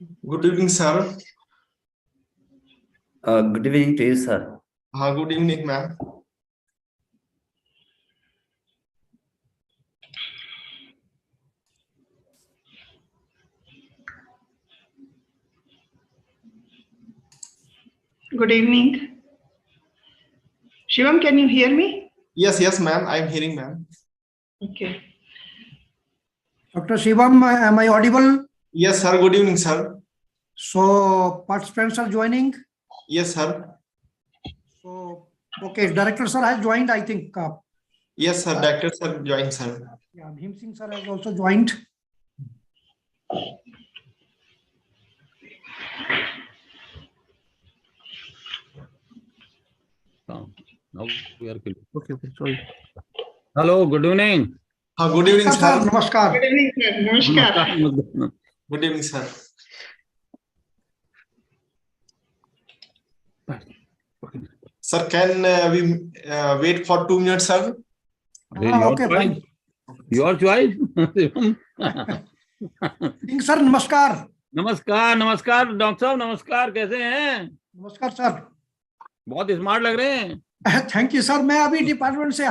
Good evening, sir. Good evening to you, sir. Good evening, ma'am. Good evening. Shivam, can you hear me? Yes, ma'am. I'm hearing, ma'am. Okay. Dr. Shivam, am I audible? Yes, sir. Good evening, sir. So participants are joining. Yes, sir. So, okay, Director sir has joined, I think. Yes, sir. Director sir joined, sir. Yeah, Bhim Singh sir has also joined. Now we are clear. Okay, sorry. Hello, good evening. Good evening, sir. Namaskar. Good evening, sir. Namaskar. Good evening, sir. Sir, can we wait for 2 minutes, sir? Your Okay, choice. fine. Your choice. Singh sir, namaskar. नमस्कार नमस्कार doctor साहब नमस्कार कैसे हैं नमस्कार sir बहुत smart लग रहे हैं थैंक यू सर मैं अभी डिपार्टमेंट से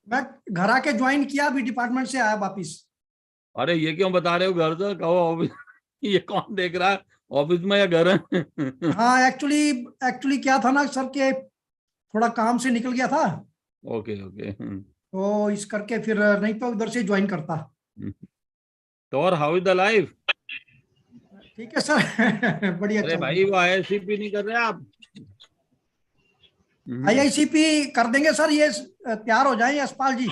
मैं घर आके ज्वाइन किया अभी डिपार्टमेंट से आया वापिस अरे ये क्यों बता रहे हो घर से कहो ऑफिस ये कौन देख रहा है ऑफिस में या घर है हाँ एक्चुअली क्या था ना सर के थोड़ा काम से निकल गया था ओके ओके तो इस करके फिर नहीं तो उधर से ज्वाइन करता तो और हाउ इज द लाइफ ठीक है सर बढ़िया अरे भाई वो आईआईसीपी नहीं कर रहे आप आईआईसीपी कर देंगे सर ये तैयार हो जाए यशपाल जी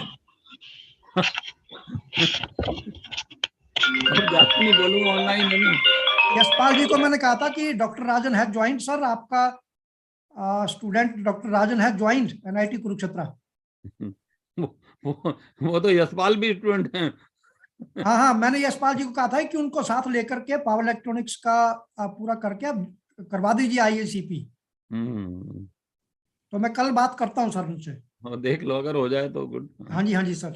नहीं बोलूंगा ऑनलाइन नहीं यशपाल जी को मैंने कहा था कि डॉक्टर राजन है ज्वाइंट सर आपका स्टूडेंट डॉक्टर राजन है ज्वाइंट एनआईटी कुरुक्षेत्र वो तो यशपाल भी स्टूडेंट हैं हाँ मैंने यशपाल जी को कहा था कि उनको साथ लेकर के पावर इलेक्ट्रॉनिक्स का पूरा करके करवा दीजिए आईआईसीपी तो मैं कल बात करता हूँ सर उनसे देख लो अगर हो जाए तो गुड हाँ जी sir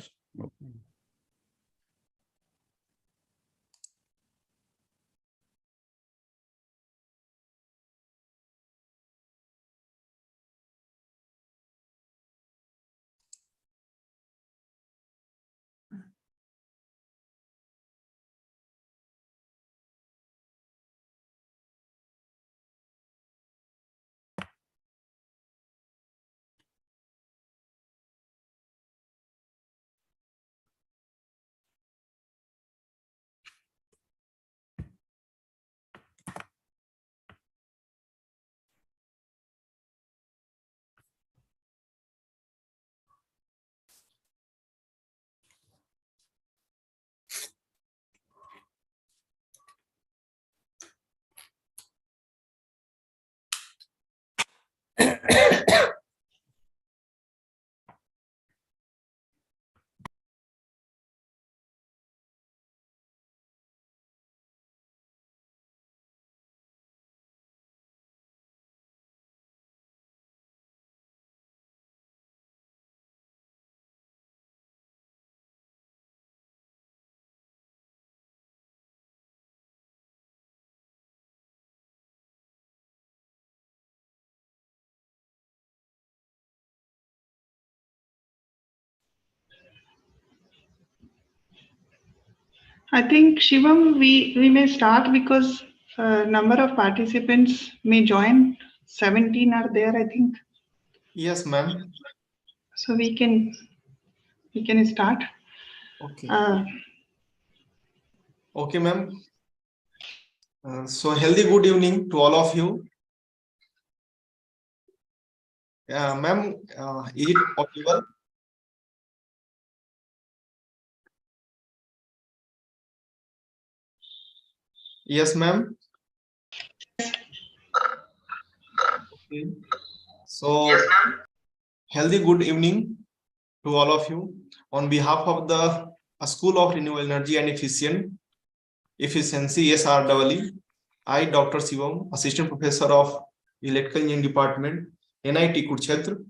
I think Shivam, we may start because number of participants may join. 17 are there, I think. Yes, ma'am. So we can start. Okay. Okay, ma'am. So healthy good evening to all of you. Ma'am, is it possible? Yes, ma'am. Okay. So, yes, healthy good evening to all of you. On behalf of the School of Renewable Energy and Efficiency, SREE, I, Dr. Shivam, Assistant Professor of Electrical Engineering Department, NIT Kurukshetra,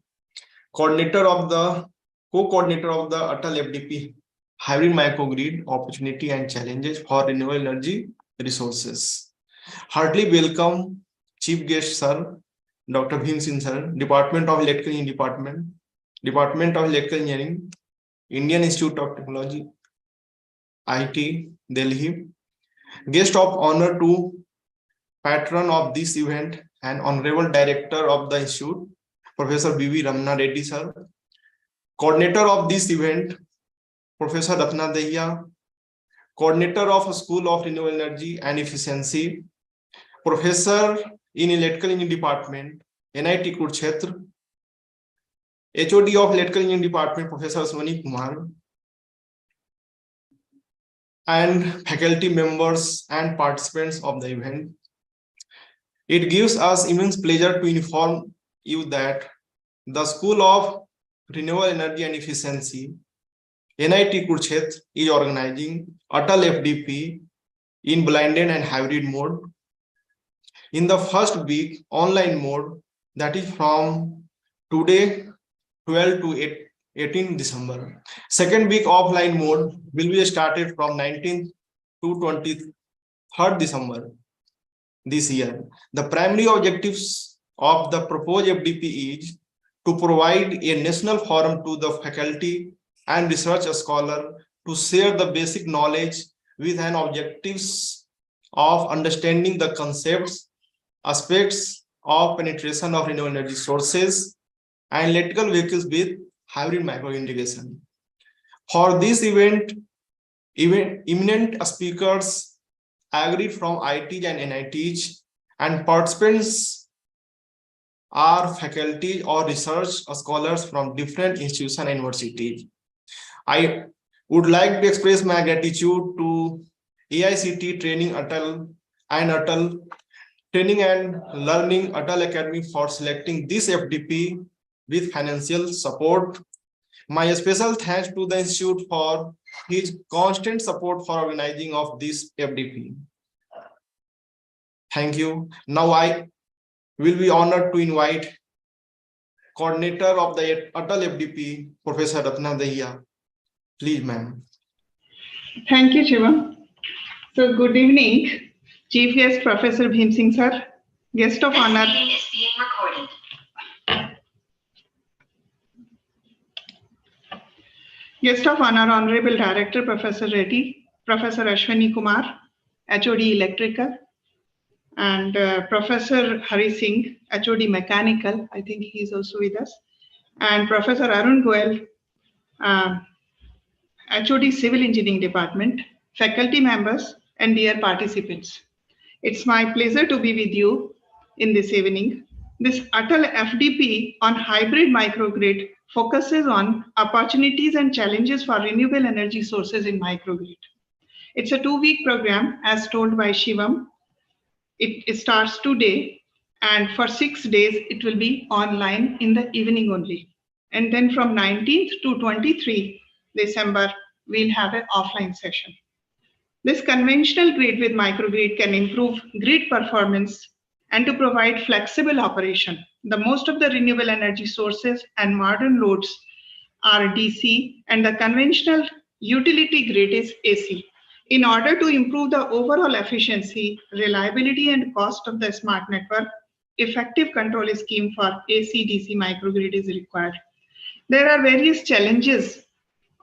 co-coordinator of the ATAL FDP hybrid microgrid opportunity and challenges for renewable energy resources. Heartily welcome Chief Guest Sir, Dr. Bhim Singh Sir, Department of Electrical Engineering, Department of Electrical Engineering, Indian Institute of Technology, IIT, Delhi. Guest of honor to patron of this event and Honorable Director of the Institute, Professor B.V. Ramana Reddy Sir. Coordinator of this event, Professor Ratna Dahiya. Coordinator of School of Renewable Energy and Efficiency, Professor in Electrical Engineering Department, NIT Kurukshetra. HOD of Electrical Engineering Department, Professor Swani Kumar. And faculty members and participants of the event. It gives us immense pleasure to inform you that the School of Renewable Energy and Efficiency, NIT Kurukshetra, is organizing ATAL FDP in blended and hybrid mode. In the first week, online mode, that is from today, 12 to 18 December. Second week offline mode will be started from 19th to 23rd December this year. The primary objectives of the proposed FDP is to provide a national forum to the faculty and research scholar to share the basic knowledge with an objectives of understanding the concepts, aspects of penetration of renewable energy sources and electrical vehicles with hybrid micro integration. For this event, eminent speakers agreed from IITs and NITs, and participants are faculty or research scholars from different institutions and universities. I would like to express my gratitude to AICT Training ATAL and ATAL Training and Learning ATAL Academy for selecting this FDP with financial support. My special thanks to the Institute for his constant support for organizing of this FDP. Thank you. Now I will be honored to invite coordinator of the ATAL FDP, Professor Ratna Dahiya. Please, ma'am. Thank you, Shivam. So good evening, Chief Guest Professor Bhim Singh Sir, Guest of Honor. Is being recorded. Guest of Honor, Honorable Director Professor Reddy, Professor Ashwani Kumar, HOD Electrical, and Professor Hari Singh, HOD Mechanical. I think he is also with us, and Professor Arun Goel, HOD Civil Engineering Department, faculty members, and dear participants. It's my pleasure to be with you in this evening. This ATAL FDP on hybrid microgrid focuses on opportunities and challenges for renewable energy sources in microgrid. It's a 2-week program, as told by Shivam. It starts today, and for 6 days, it will be online in the evening only. And then from 19th to 23 December, we'll have an offline session. This conventional grid with microgrid can improve grid performance and to provide flexible operation. The most of the renewable energy sources and modern loads are DC, and the conventional utility grid is AC. In order to improve the overall efficiency, reliability, and cost of the smart network, effective control scheme for AC-DC microgrid is required. There are various challenges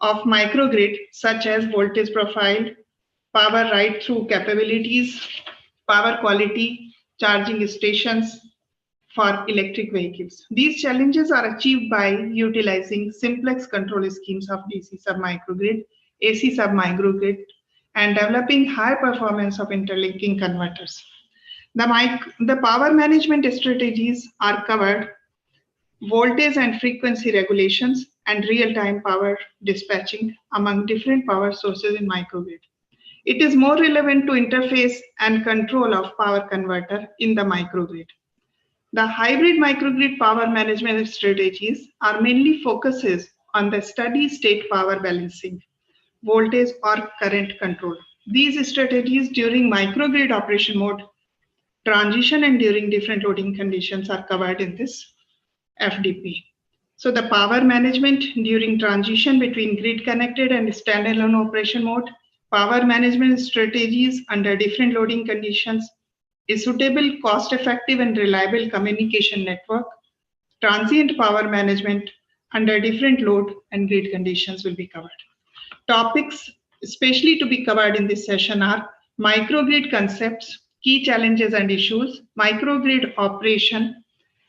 of microgrid, such as voltage profile, power ride-through capabilities, power quality, charging stations for electric vehicles. These challenges are achieved by utilizing simplex control schemes of DC sub-microgrid, AC sub-microgrid, and developing high performance of interlinking converters. The power management strategies are covered: voltage and frequency regulations and real-time power dispatching among different power sources in microgrid. It is more relevant to interface and control of power converter in the microgrid. The hybrid microgrid power management strategies are mainly focuses on the steady state power balancing, voltage or current control. These strategies during microgrid operation mode, transition, and during different loading conditions are covered in this FDP. So the power management during transition between grid connected and standalone operation mode, power management strategies under different loading conditions, a suitable, cost-effective and reliable communication network, transient power management under different load and grid conditions will be covered. Topics especially to be covered in this session are microgrid concepts, key challenges and issues, microgrid operation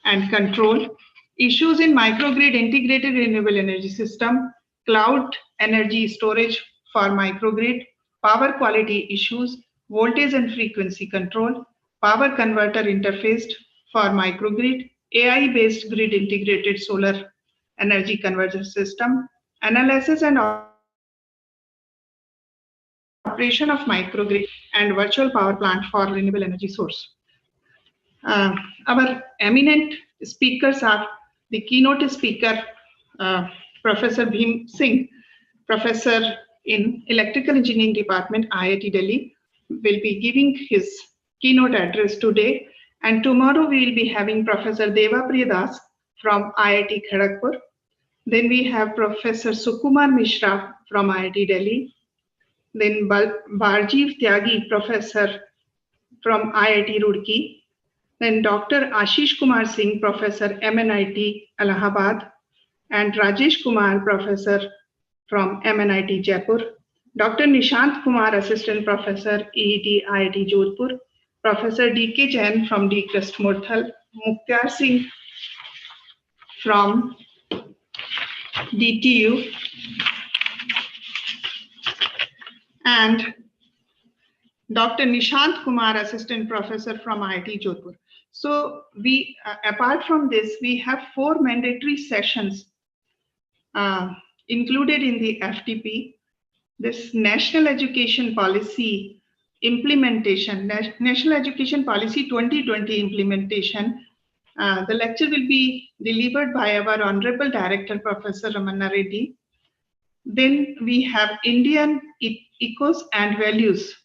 and control, issues in microgrid integrated renewable energy system, cloud energy storage for microgrid, power quality issues, voltage and frequency control, power converter interface for microgrid, AI-based grid integrated solar energy conversion system, analysis and operation of microgrid and virtual power plant for renewable energy source. Our eminent speakers are the keynote speaker, Professor Bhim Singh, Professor in Electrical Engineering Department, IIT Delhi, will be giving his keynote address today. And tomorrow we will be having Professor Deva Priyadas from IIT Kharagpur. Then we have Professor Sukumar Mishra from IIT Delhi. Then Barjeev Tyagi, Professor from IIT Roorkee. Then Dr. Ashish Kumar Singh, Professor, MNIT Allahabad, and Rajesh Kumar, Professor from MNIT Jaipur. Dr. Nishant Kumar, Assistant Professor, EET IIT Jodhpur. Professor D.K. Jain from D. Kristmurthal. Mukhtar Singh from DTU. And Dr. Nishant Kumar, Assistant Professor from IIT Jodhpur. So we, apart from this, we have 4 mandatory sessions included in the FDP. This National Education Policy Implementation, National Education Policy 2020 Implementation. The lecture will be delivered by our Honorable Director, Professor Ramanna Reddy. Then we have Indian Ethos and Values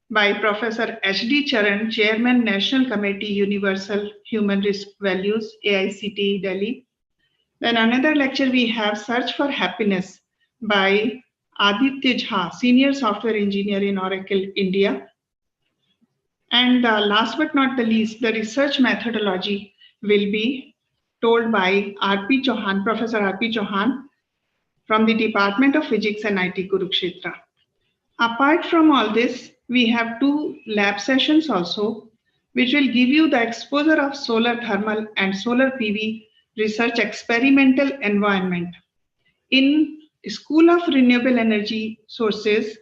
by Professor H.D. Charan, Chairman, National Committee, Universal Human Rights Values, AICTE Delhi. Then another lecture we have Search for Happiness by Aditya Jha, Senior Software Engineer in Oracle, India. And last but not the least, the research methodology will be told by R.P. Chauhan, Professor R.P. Chauhan from the Department of Physics and IT, Kurukshetra. Apart from all this, we have 2 lab sessions also, which will give you the exposure of solar thermal and solar PV research experimental environment. In School of Renewable Energy Sources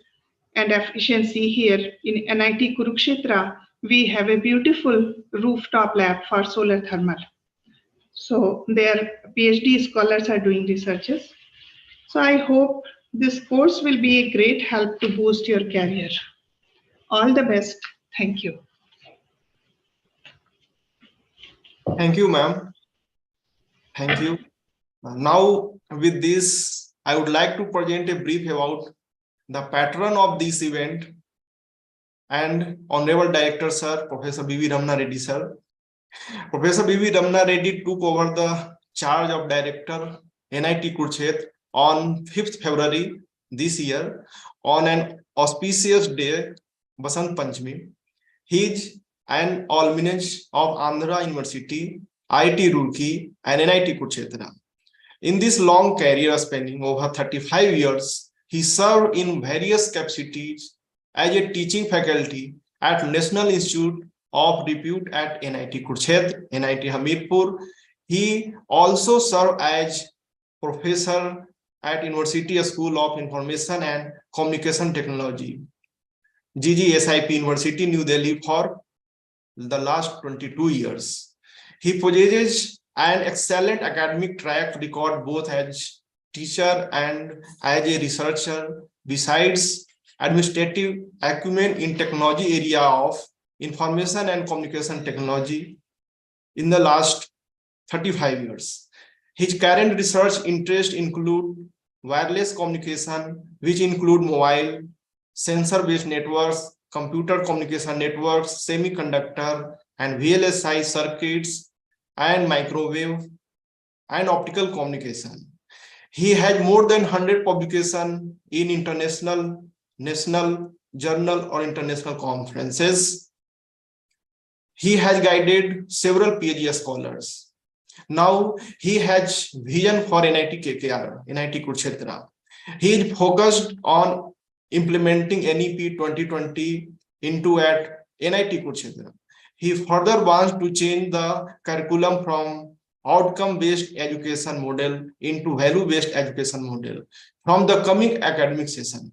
and Efficiency here in NIT Kurukshetra, we have a beautiful rooftop lab for solar thermal. So their PhD scholars are doing researches. So I hope this course will be a great help to boost your career. All the best. Thank you. Thank you, ma'am. Thank you. Now, with this, I would like to present a brief about the patron of this event and Honorable Director, Sir, Professor B.V. Ramana Reddy, Sir. Professor B.V. Ramana Reddy took over the charge of Director, NIT Kurukshetra on 5th February this year on an auspicious day, Basant Panchami. He is an alumnus of Andhra University, IIT Roorkee, and NIT Kurukshetra. In this long career spanning over 35 years, he served in various capacities as a teaching faculty at National Institute of Repute at NIT Kurukshetra, NIT Hamirpur. He also served as professor at University School of Information and Communication Technology, GGSIP University, New Delhi for the last 22 years. He possesses an excellent academic track record both as teacher and as a researcher, besides administrative acumen in technology area of information and communication technology in the last 35 years. His current research interests include wireless communication, which include mobile, sensor-based networks, computer communication networks, semiconductor and VLSI circuits, and microwave and optical communication. He has more than 100 publications in international, national, journal or international conferences. He has guided several PhD scholars. Now he has vision for NIT KKR, NIT Kurukshetra. He is focused on implementing NEP 2020 into at NIT Kurukshetra. He further wants to change the curriculum from outcome-based education model into value-based education model from the coming academic session.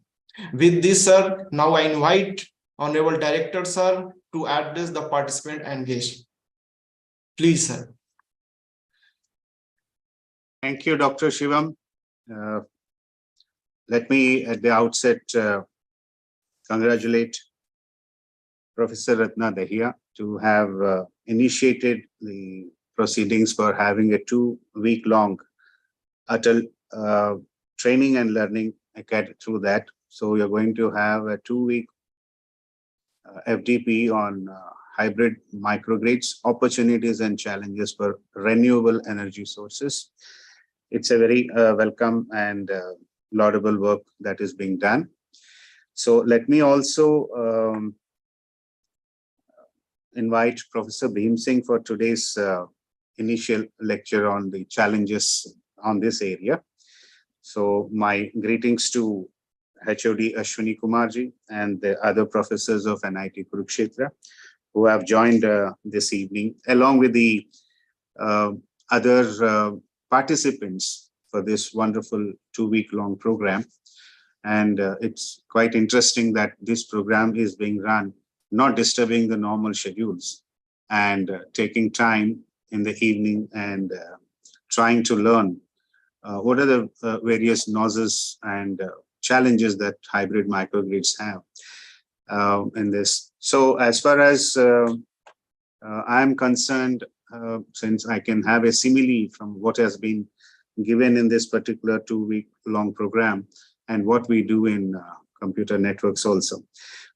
With this, sir, now I invite Honorable Director, sir, to address the participant and guest. Please, sir. Thank you, Dr. Shivam. Let me at the outset congratulate Professor Ratna Dahiya to have initiated the proceedings for having a 2-week-long ATAL training and learning through that. So you're going to have a 2-week FDP on hybrid microgrids, opportunities and challenges for renewable energy sources. It's a very welcome and laudable work that is being done. So let me also invite Professor Bhim Singh for today's initial lecture on the challenges on this area. So my greetings to HOD Ashwini Kumarji and the other professors of NIT Kurukshetra who have joined this evening, along with the other participants for this wonderful 2-week-long program. And it's quite interesting that this program is being run, not disturbing the normal schedules and taking time in the evening and trying to learn what are the various noises and challenges that hybrid microgrids have in this. So as far as I'm concerned, since I can have a simile from what has been given in this particular 2-week-long program and what we do in computer networks also.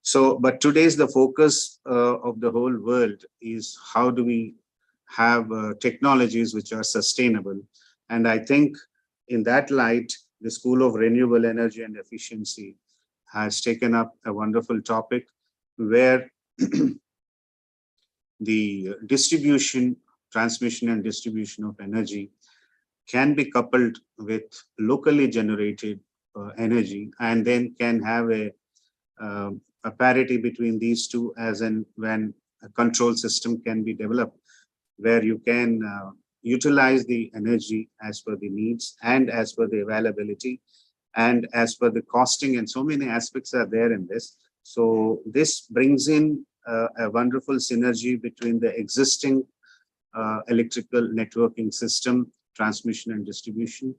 So, but today's the focus of the whole world is how do we have technologies which are sustainable. And I think in that light, the School of Renewable Energy and Efficiency has taken up a wonderful topic where the distribution, transmission and distribution of energy can be coupled with locally generated energy and then can have a parity between these two as and when a control system can be developed where you can utilize the energy as per the needs and as per the availability and as per the costing, and so many aspects are there in this. So this brings in a wonderful synergy between the existing electrical networking system, transmission and distribution,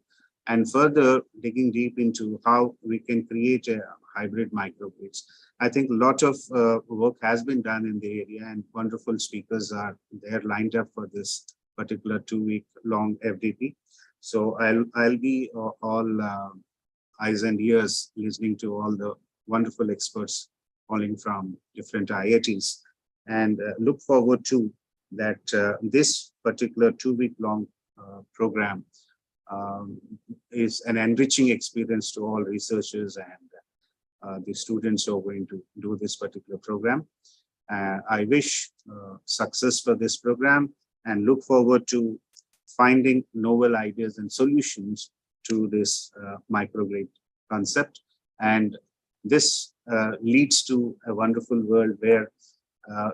and further digging deep into how we can create a hybrid microgrids. I think a lot of work has been done in the area and wonderful speakers are there lined up for this particular 2-week-long FDP. So I'll be all eyes and ears listening to all the wonderful experts calling from different IITs and look forward to that this particular 2-week-long program is an enriching experience to all researchers and the students who are going to do this particular program. I wish success for this program and look forward to finding novel ideas and solutions to this microgrid concept. And this leads to a wonderful world where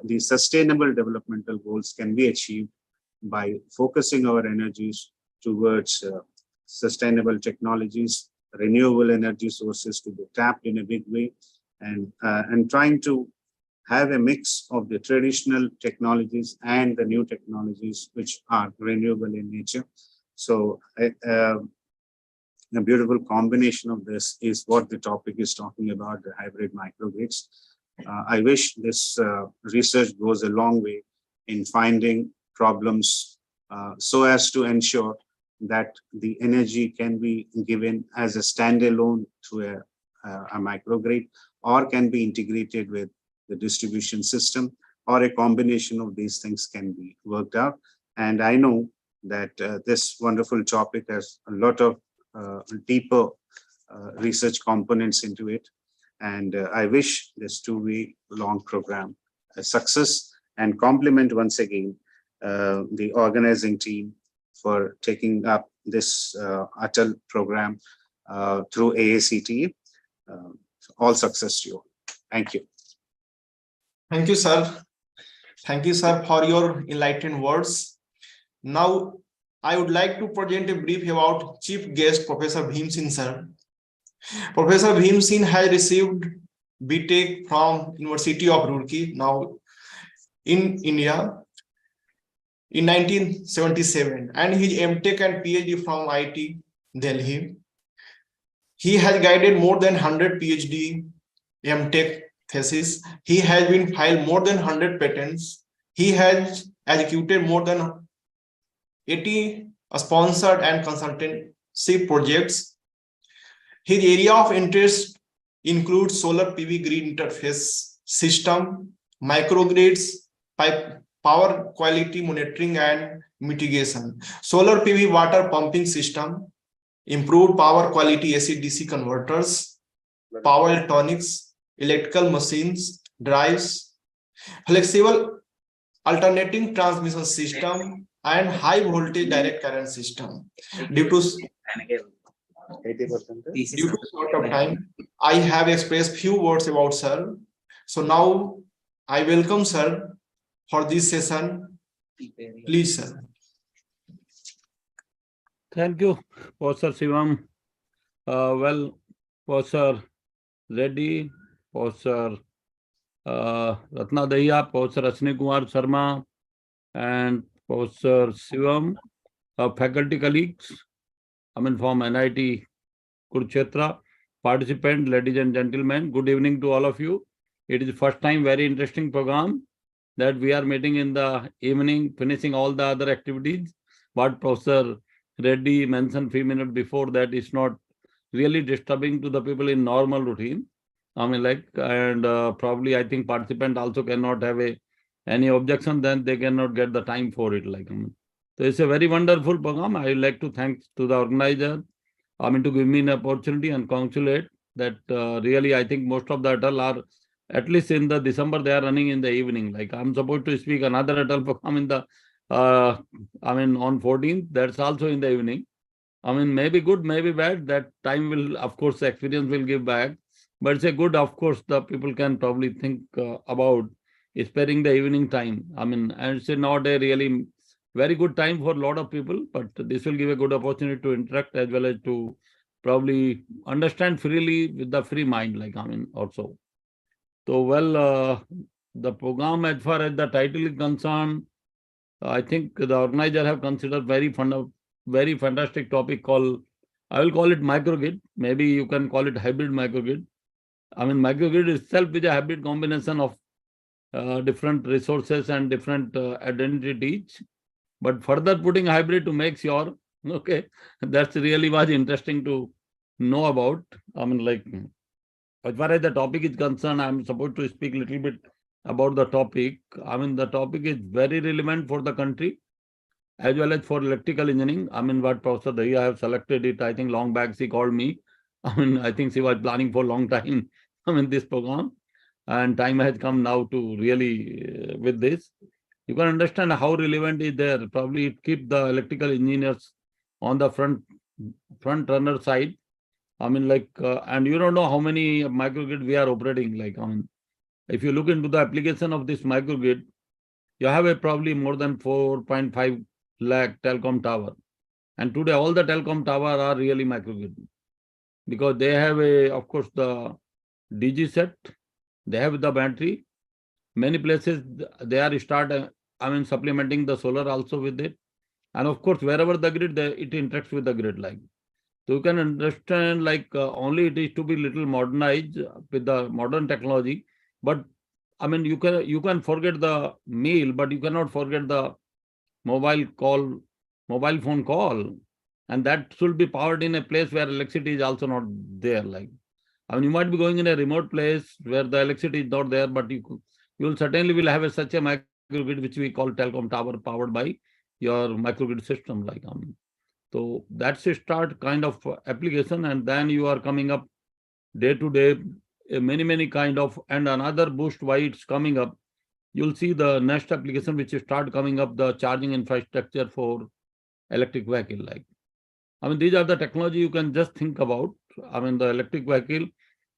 the sustainable developmental goals can be achieved by focusing our energies towards sustainable technologies, renewable energy sources to be tapped in a big way, and trying to have a mix of the traditional technologies and the new technologies which are renewable in nature. So a beautiful combination of this is what the topic is talking about, the hybrid microgrids. I wish this research goes a long way in finding problems so as to ensure that the energy can be given as a standalone to a microgrid or can be integrated with the distribution system, or a combination of these things can be worked out. And I know that this wonderful topic has a lot of deeper research components into it. And I wish this 2-week long program a success, and compliment once again the organizing team for taking up this ATAL program through AACT. All success to you. Thank you. Thank you, sir. Thank you, sir, for your enlightened words. Now, I would like to present a brief about chief guest, Professor Bhim Singh, sir. Professor Bhim Singh has received BTech from University of Roorkee, now in India, in 1977, and his MTech and PhD from IIT Delhi. He has guided more than 100 PhD MTech thesis. He has been filed more than 100 patents. He has executed more than 80 sponsored and consultancy projects. His area of interest includes solar PV grid interface system, microgrids, power quality monitoring and mitigation, solar PV water pumping system, improved power quality AC/DC converters, power electronics, electrical machines, drives, flexible alternating transmission system, and high voltage direct current system. Due to short of time, I have expressed few words about sir. So now I welcome sir for this session. Please, sir. Thank you, Professor Shivam. Well, Professor Reddy, Professor Ratna Dahiya, Professor Ashwini Kumar Sharma, and Professor Shivam, faculty colleagues, from NIT Kurukshetra, participant, ladies and gentlemen, good evening to all of you. It is the first time very interesting program that we are meeting in the evening, finishing all the other activities. What Professor Reddy mentioned few minutes before, that is not really disturbing to the people in normal routine. Probably I think participant also cannot have any objection, then they cannot get the time for it. So it's a very wonderful program. I would like to thank to the organizer, to give me an opportunity and congratulate that really I think most of the ATAL are, at least in the December, they are running in the evening. I'm supposed to speak another ATAL program in the, on 14th, that's also in the evening. Maybe good, maybe bad, that time will, of course, the experience will give back. But it's a good, of course, the people can probably think about sparing the evening time. And it's not a really very good time for a lot of people, but this will give a good opportunity to interact as well as to probably understand freely with the free mind, also. So, well, the program, as far as the title is concerned, I think the organizer have considered very fantastic topic called, I will call it microgrid. Maybe you can call it hybrid microgrid. Microgrid itself is a hybrid combination of different resources and different identities. But further putting hybrid to make sure, okay, that's really was interesting to know about. As far as the topic is concerned, I'm supposed to speak a little bit about the topic. The topic is very relevant for the country as well as for electrical engineering. What Professor Dahiya have selected it, I think long back she called me. I think she was planning for a long time, this program. And time has come now to really, with this, you can understand how relevant is there. Probably it keep the electrical engineers on the front runner side. And you don't know how many microgrid we are operating. If you look into the application of this microgrid, you have probably more than 4.5 lakh telecom tower. And today all the telecom tower are really microgrid because they have of course, the DG set, they have the battery. Many places they are supplementing the solar also with it. And of course, wherever the grid, it interacts with the grid. So you can understand only it is to be little modernized with the modern technology. But you can forget the mail, but you cannot forget the mobile phone call. And that should be powered in a place where electricity is also not there. You might be going in a remote place where the electricity is not there, but you will certainly will have such a microgrid which we call telecom tower powered by your microgrid system, like, so that's a start kind of application, and then you are coming up day to day, many kind of, and another boost why it's coming up. You'll see the next application which start coming up, the charging infrastructure for electric vehicle. Like, these are the technology you can just think about. The electric vehicle,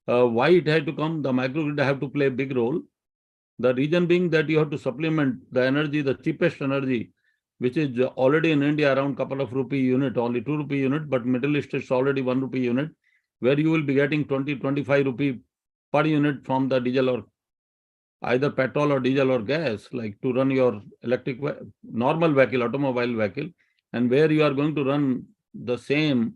why it had to come, the microgrid have to play a big role. The reason being that you have to supplement the energy, the cheapest energy, which is already in India around couple of rupee unit, only 2 rupee unit, but Middle East is already 1 rupee unit, where you will be getting 20-25 rupee per unit from the diesel or either petrol or diesel or gas, like to run your electric normal vehicle, automobile vehicle, and where you are going to run the same,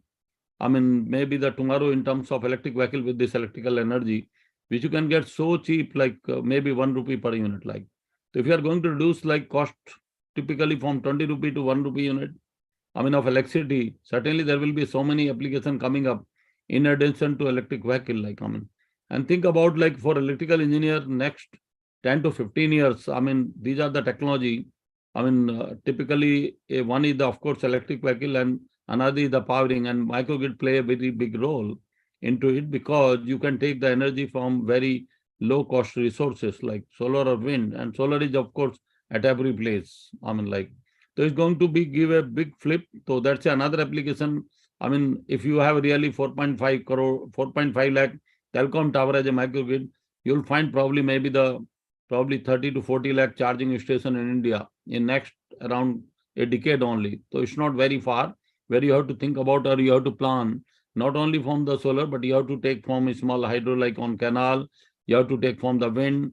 maybe the tomorrow in terms of electric vehicle with this electrical energy, which you can get so cheap, like maybe 1 rupee per unit. Like, so if you are going to reduce like cost typically from 20 rupee to 1 rupee unit, of electricity, certainly there will be so many applications coming up in addition to electric vehicle. Like, and think about like for electrical engineer next 10 to 15 years, these are the technology. Typically one is the, of course, electric vehicle, and another is the powering, and microgrid play a very big role into it, because you can take the energy from very low cost resources like solar or wind, and solar is of course at every place. So it's going to be give a big flip. So that's another application. If you have really 4.5 lakh telecom tower as a microgrid, you'll find probably maybe 30 to 40 lakh charging station in India in next around a decade only. So it's not very far, where you have to think about, or you have to plan not only from the solar, but you have to take from a small hydro like on canal, you have to take from the wind.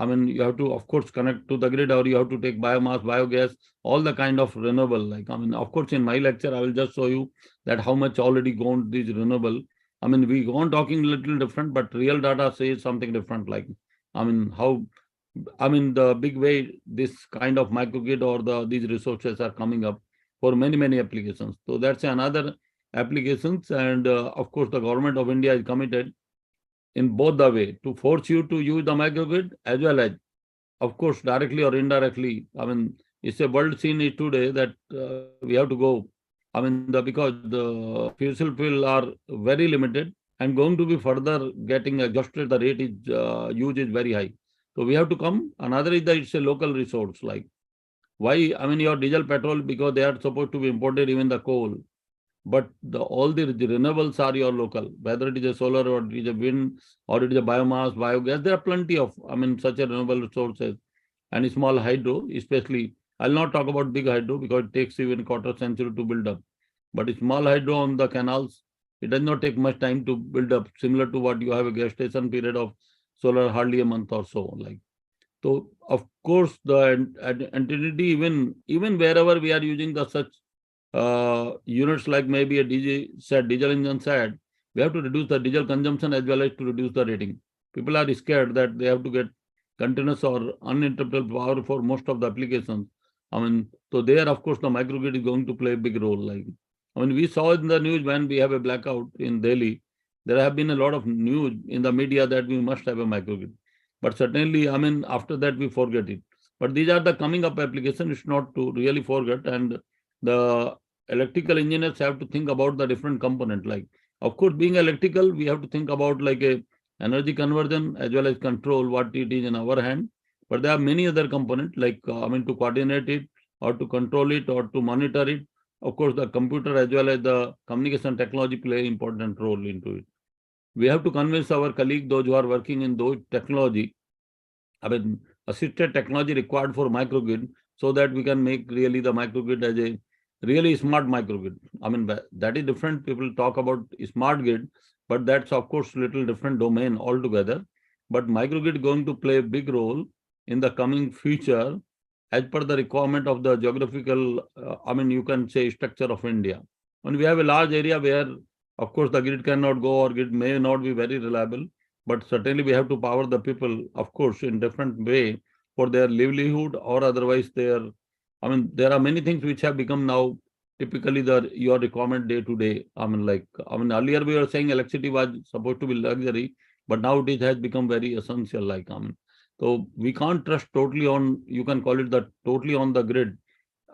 You have to, of course, connect to the grid, or you have to take biomass, biogas, all the kind of renewable. Like, of course, in my lecture, I will just show you that how much already gone these renewable. We gone talking a little different, but real data says something different. Like, the big way this kind of microgrid or these resources are coming up for many applications. So that's another applications, and of course, the government of India is committed in both the way to force you to use the microgrid, as well as, of course, directly or indirectly. It's a world scene today that we have to go. Because the fossil fuel are very limited and going to be further getting adjusted. The rate is use is very high. So we have to come. Another is that it's a local resource. Like, why? Your diesel, petrol, because they are supposed to be imported, even the coal. But all the renewables are your local, whether it is a solar or it is a wind or it is a biomass, biogas. There are plenty of, such a renewable resources, and small hydro, especially. I'll not talk about big hydro because it takes even a quarter century to build up. But small hydro on the canals, it does not take much time to build up, similar to what you have a gestation period of solar, hardly a month or so. Like, so of course the entity, even wherever we are using the such units, like maybe a diesel engine set, we have to reduce the diesel consumption as well as to reduce the rating. People are scared that they have to get continuous or uninterrupted power for most of the applications. So there, of course, the microgrid is going to play a big role. Like, we saw in the news when we have a blackout in Delhi, there have been a lot of news in the media that we must have a microgrid. But certainly, after that we forget it. But these are the coming up applications. It's not to really forget. And the electrical engineers have to think about the different component. Like, of course, being electrical, we have to think about like a energy conversion as well as control what it is in our hand. But there are many other components, like to coordinate it or to control it or to monitor it. Of course, the computer as well as the communication technology play an important role into it. We have to convince our colleagues, those who are working in those technology, assisted technology required for microgrid, so that we can make really the microgrid as a really smart microgrid. That is different. People talk about smart grid, but that's of course little different domain altogether. But microgrid is going to play a big role in the coming future as per the requirement of the geographical, you can say structure of India. And we have a large area where, of course, the grid cannot go or grid may not be very reliable, but certainly we have to power the people, of course, in different way for their livelihood or otherwise their, there are many things which have become now typically your requirement day to day. Earlier we were saying electricity was supposed to be luxury, but now it has become very essential. Like, so we can't trust totally on, you can call it totally on the grid.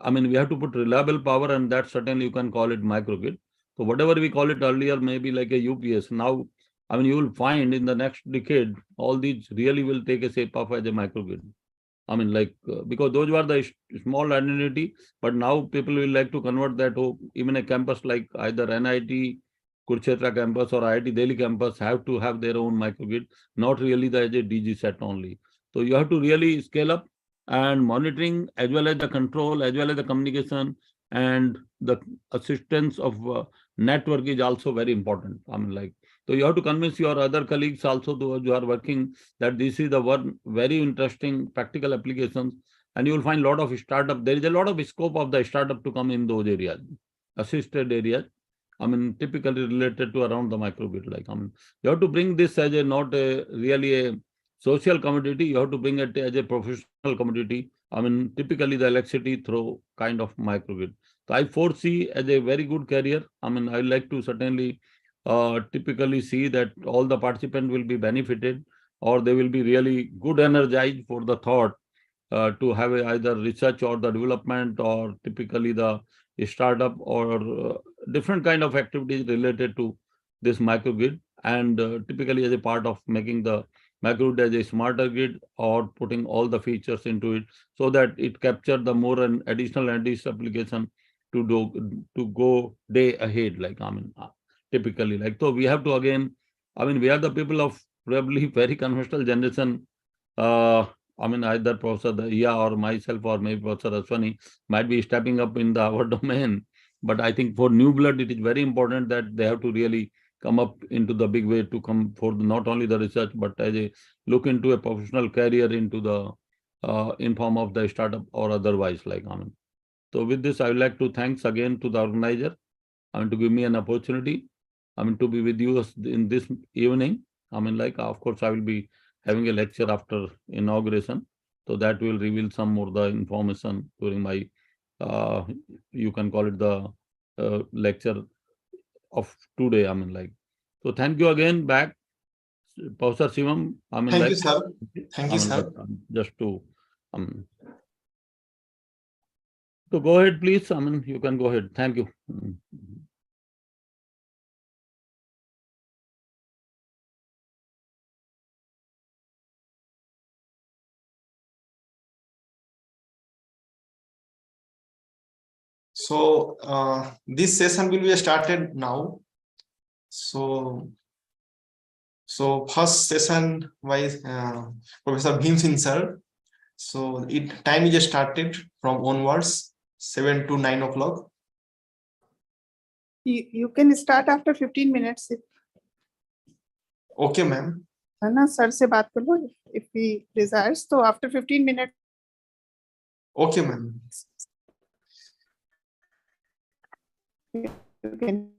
I mean, we have to put reliable power, and that certainly you can call it microgrid. So whatever we call it earlier, maybe like a UPS. Now, I mean, you will find in the next decade, all these really will take a shape of as a microgrid. I mean, like, because those were the small identity, but now people will like to convert that to even a campus like either NIT, Kurukshetra campus or IIT Delhi campus have to have their own microgrid, not really the as a DG set only. So you have to really scale up, and monitoring as well as the control, as well as the communication and the assistance of network is also very important. I mean, like, so you have to convince your other colleagues also, those who are working, that this is the one very interesting practical applications, and you will find a lot of startup. There is a lot of scope of the startup to come in those areas, assisted areas. I mean, typically related to around the microgrid. Like, I mean, you have to bring this as a not a really a social commodity. You have to bring it as a professional commodity. I mean, typically the electricity through kind of microgrid. So I foresee as a very good career. I mean, I like to certainly typically see that all the participants will be benefited, or they will be really good energized for the thought to have either research or the development, or typically the startup, or different kind of activities related to this microgrid, and typically as a part of making the microgrid as a smarter grid, or putting all the features into it so that it capture the more and additional application to go day ahead. Like, I mean, typically, like, so we have to again, I mean, we are the people of probably very conventional generation. I mean, either Professor Iya or myself or maybe Professor Aswani might be stepping up in our domain. But I think for new blood, it is very important that they have to really come up into the big way to come for not only the research, but as a look into a professional career into the in form of the startup or otherwise. Like, I mean, so with this, I would like to thanks again to the organizer, I mean, to give me an opportunity, I mean, to be with you in this evening. I mean, like, of course, I will be having a lecture after inauguration. So that will reveal some more the information during my, you can call it the lecture of today. I mean, like, so thank you again back, Professor Shivam. I mean, Thank like, you, sir. Thank you, I mean, like, sir. just to, um, so go ahead, please. I mean, you can go ahead. Thank you. So this session will be started now. So first session by Professor Bhim Singh sir. So time is started from onwards 7 to 9 o'clock. You can start after 15 minutes. Okay, ma'am. है ना, sir से बात कर लो. If he desires, तो after 15 minutes. Okay, ma'am. You can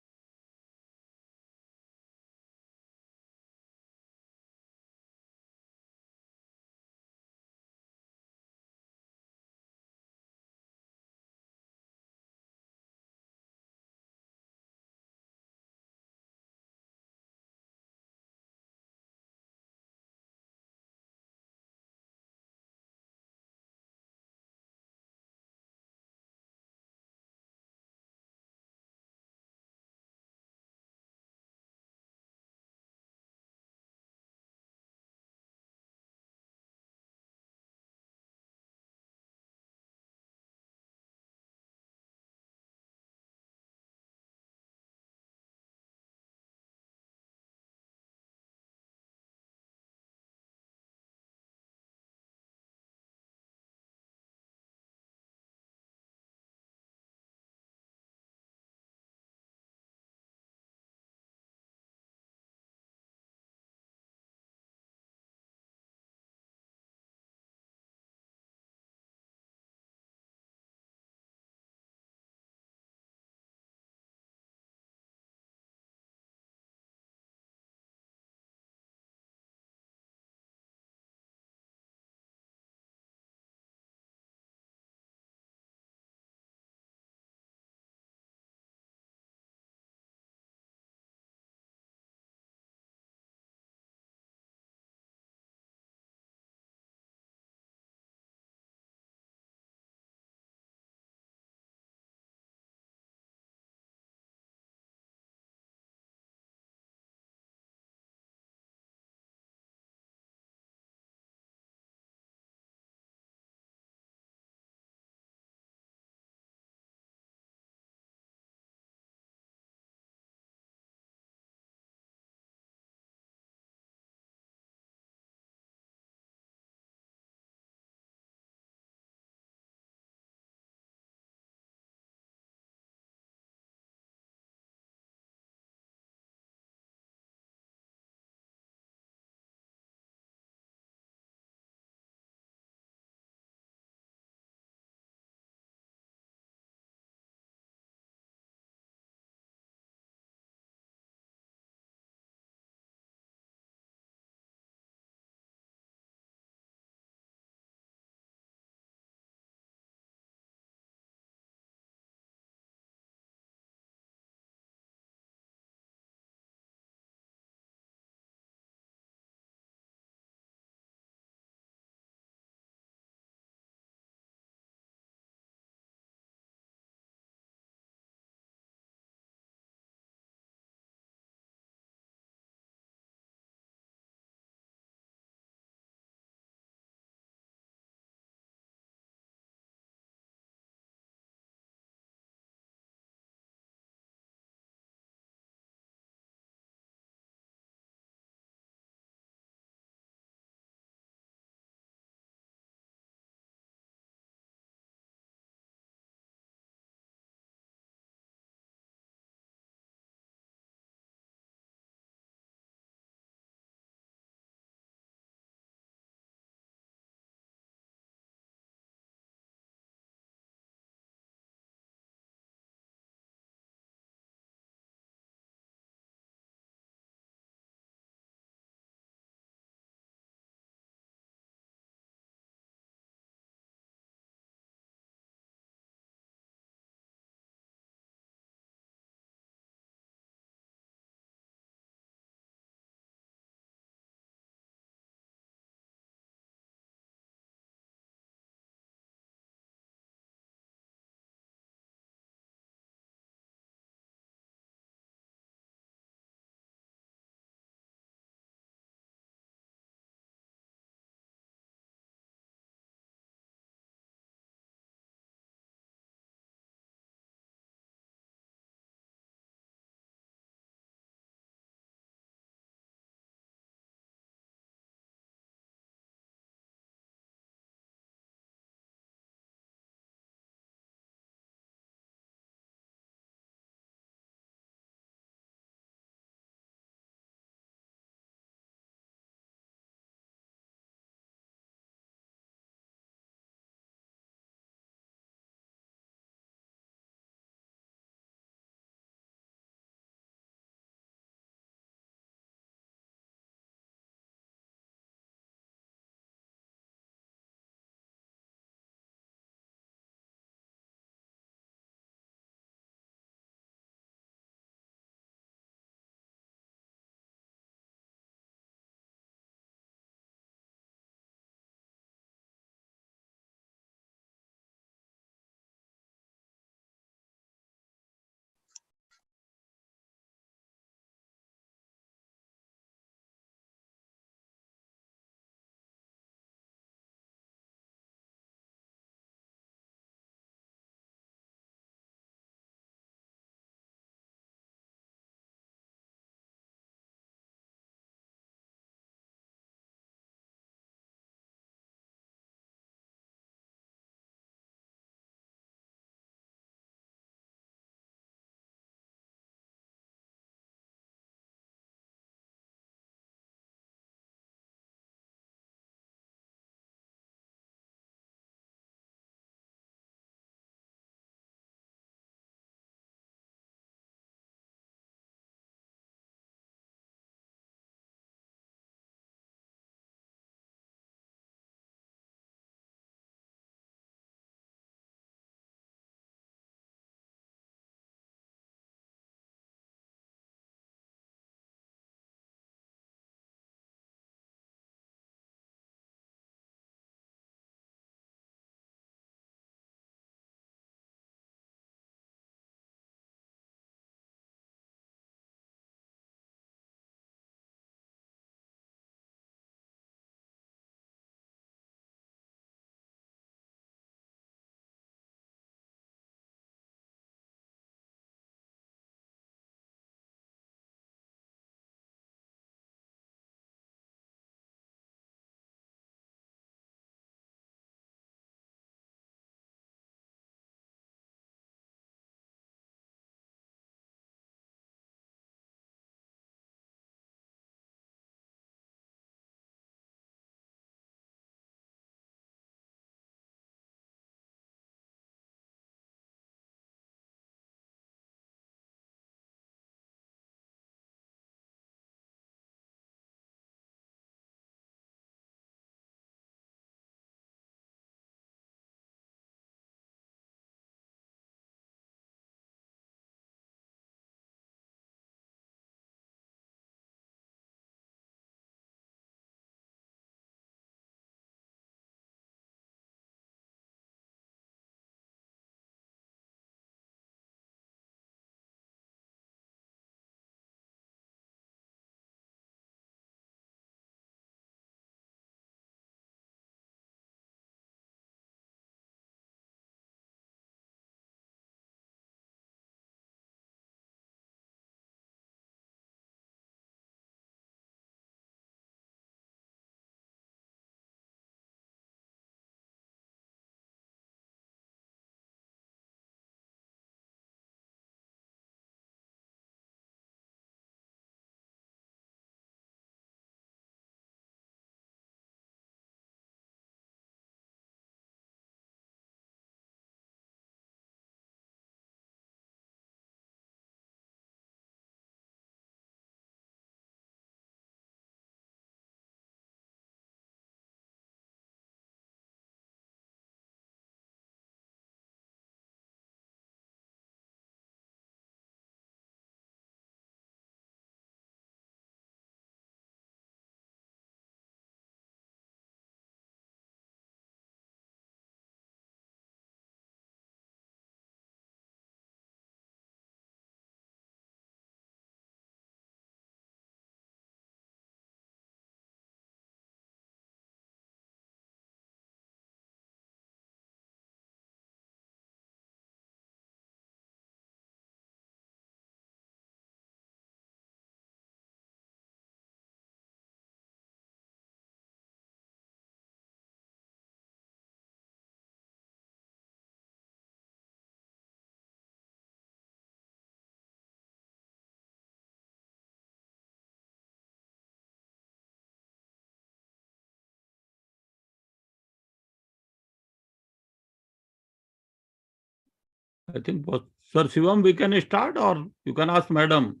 I think, Sir Shivam, we can start, or you can ask Madam.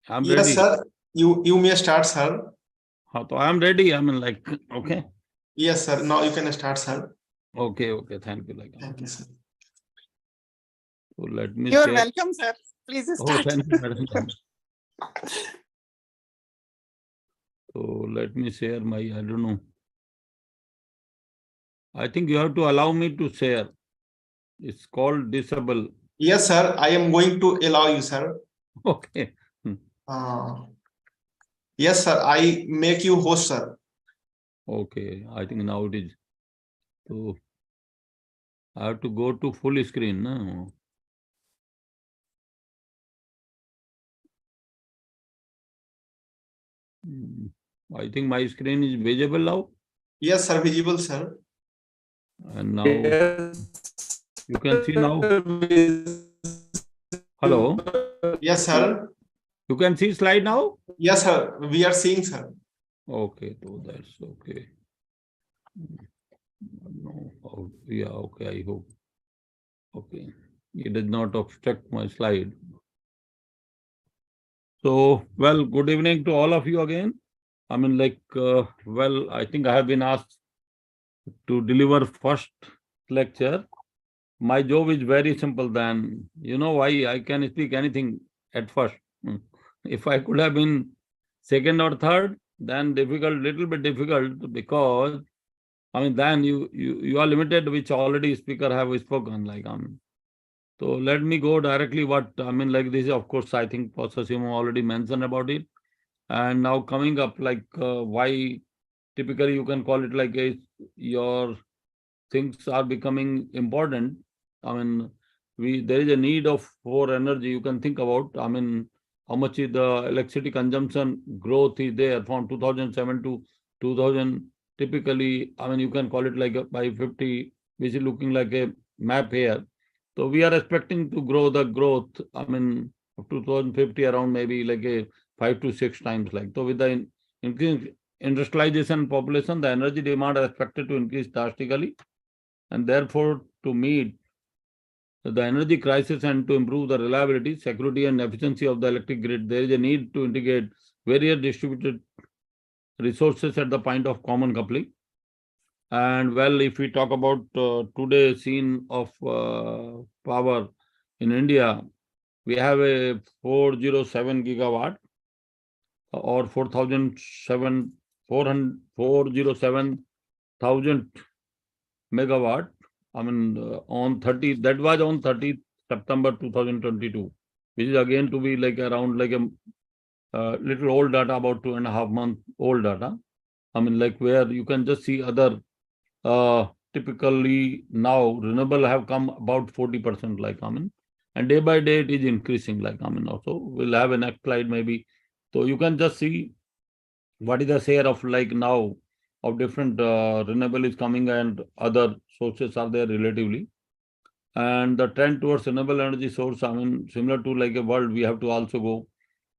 I'm Yes, ready. sir. You may start, sir. So I am ready. I mean, like, okay. Yes, sir. Now you can start, sir. Okay. Thank you. Thank you, sir. So let me You're share. welcome, sir. Please Oh, start. thank you, Madam. So let me share my, I don't know. I think you have to allow me to share. It's called disable. Yes, sir. I am going to allow you, sir. Okay. Yes, sir. I make you host, sir. Okay. I think now it is. So I have to go to full screen. No? I think my screen is visible now. Yes, sir. Visible, sir. And now you can see now. Hello. Yes, sir. You can see slide now? Yes, sir. We are seeing, sir. Okay, so that's okay. No, oh, yeah, okay, I hope. Okay, it does not obstruct my slide. So, well, good evening to all of you again. I mean, like, well, I think I have been asked to deliver first lecture. My job is very simple then. You know why I can speak anything at first. If I could have been second or third, then difficult, little bit difficult, because I mean then you are limited, which already speaker have spoken, like so let me go directly what I mean, like this, of course, I think Professor Singh already mentioned about it. And now coming up, like why typically you can call it like your things are becoming important. I mean, there is a need for energy. You can think about, I mean, how much is the electricity consumption growth is there from 2007 to 2000. Typically, I mean, you can call it like by 50, which is looking like a map here. So we are expecting to grow the growth, I mean, of 2050 around maybe like a 5 to 6 times. Like so, with the increasing industrialization population, the energy demand is expected to increase drastically. And therefore, to meet the energy crisis and to improve the reliability, security, and efficiency of the electric grid, there is a need to integrate various distributed resources at the point of common coupling. And well, if we talk about today's scene of power in India, we have a 407 gigawatt or 407,000 megawatt. I mean, on 30, that was on 30th September 2022, which is again to be like around like a little old data, about 2.5 months old data. I mean, like where you can just see other typically now renewable have come about 40%, like I mean, and day by day it is increasing, like I mean, also we'll have a next slide maybe. So you can just see what is the share of like now of different renewable is coming and other sources are there relatively. And the trend towards renewable energy source, I mean, similar to like a world, we have to also go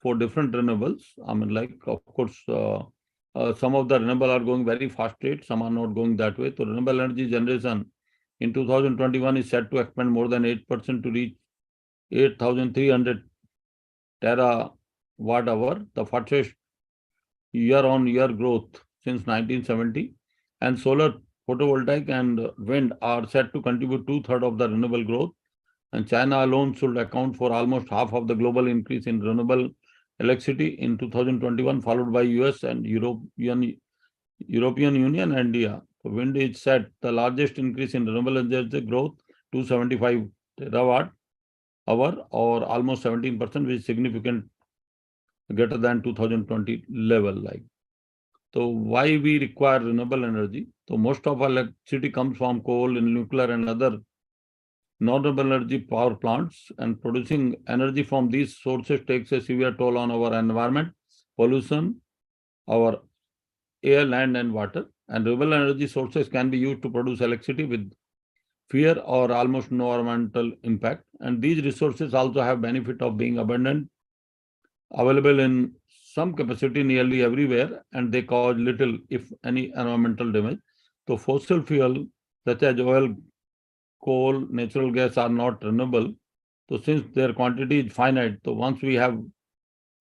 for different renewables. I mean, like, of course, some of the renewable are going very fast rate, some are not going that way. So renewable energy generation in 2021 is set to expand more than 8% to reach 8,300 terawatt hour, the fastest year-on-year growth since 1970. And solar, photovoltaic, and wind are set to contribute 2/3 of the renewable growth. And China alone should account for almost half of the global increase in renewable electricity in 2021, followed by US and European Union and India. So wind is set the largest increase in renewable energy growth, 275 terawatt hour or almost 17%, which is significant greater than 2020 level. Like so, why we require renewable energy? So most of our electricity comes from coal and nuclear and other non-renewable energy power plants, and producing energy from these sources takes a severe toll on our environment, pollution, our air, land, and water. And renewable energy sources can be used to produce electricity with fewer or almost no environmental impact. And these resources also have benefit of being abundant, available in some capacity nearly everywhere, and they cause little, if any, environmental damage. So fossil fuel such as oil, coal, natural gas are not renewable. So since their quantity is finite, so once we have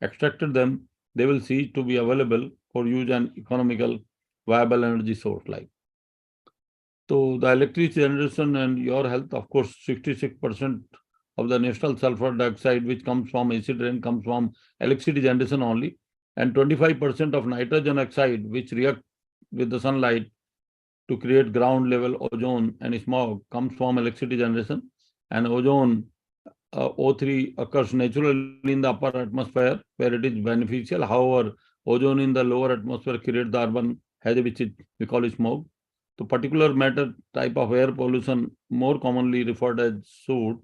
extracted them, they will cease to be available for use and economical viable energy source like. So the electricity generation and your health, of course, 66% of the national sulfur dioxide which comes from acid rain comes from electricity generation only, and 25% of nitrogen oxide which react with the sunlight to create ground level ozone and smog comes from electricity generation. And ozone O3 occurs naturally in the upper atmosphere where it is beneficial. However, ozone in the lower atmosphere creates the urban haze, which is we call it smog. So particular matter type of air pollution, more commonly referred as soot,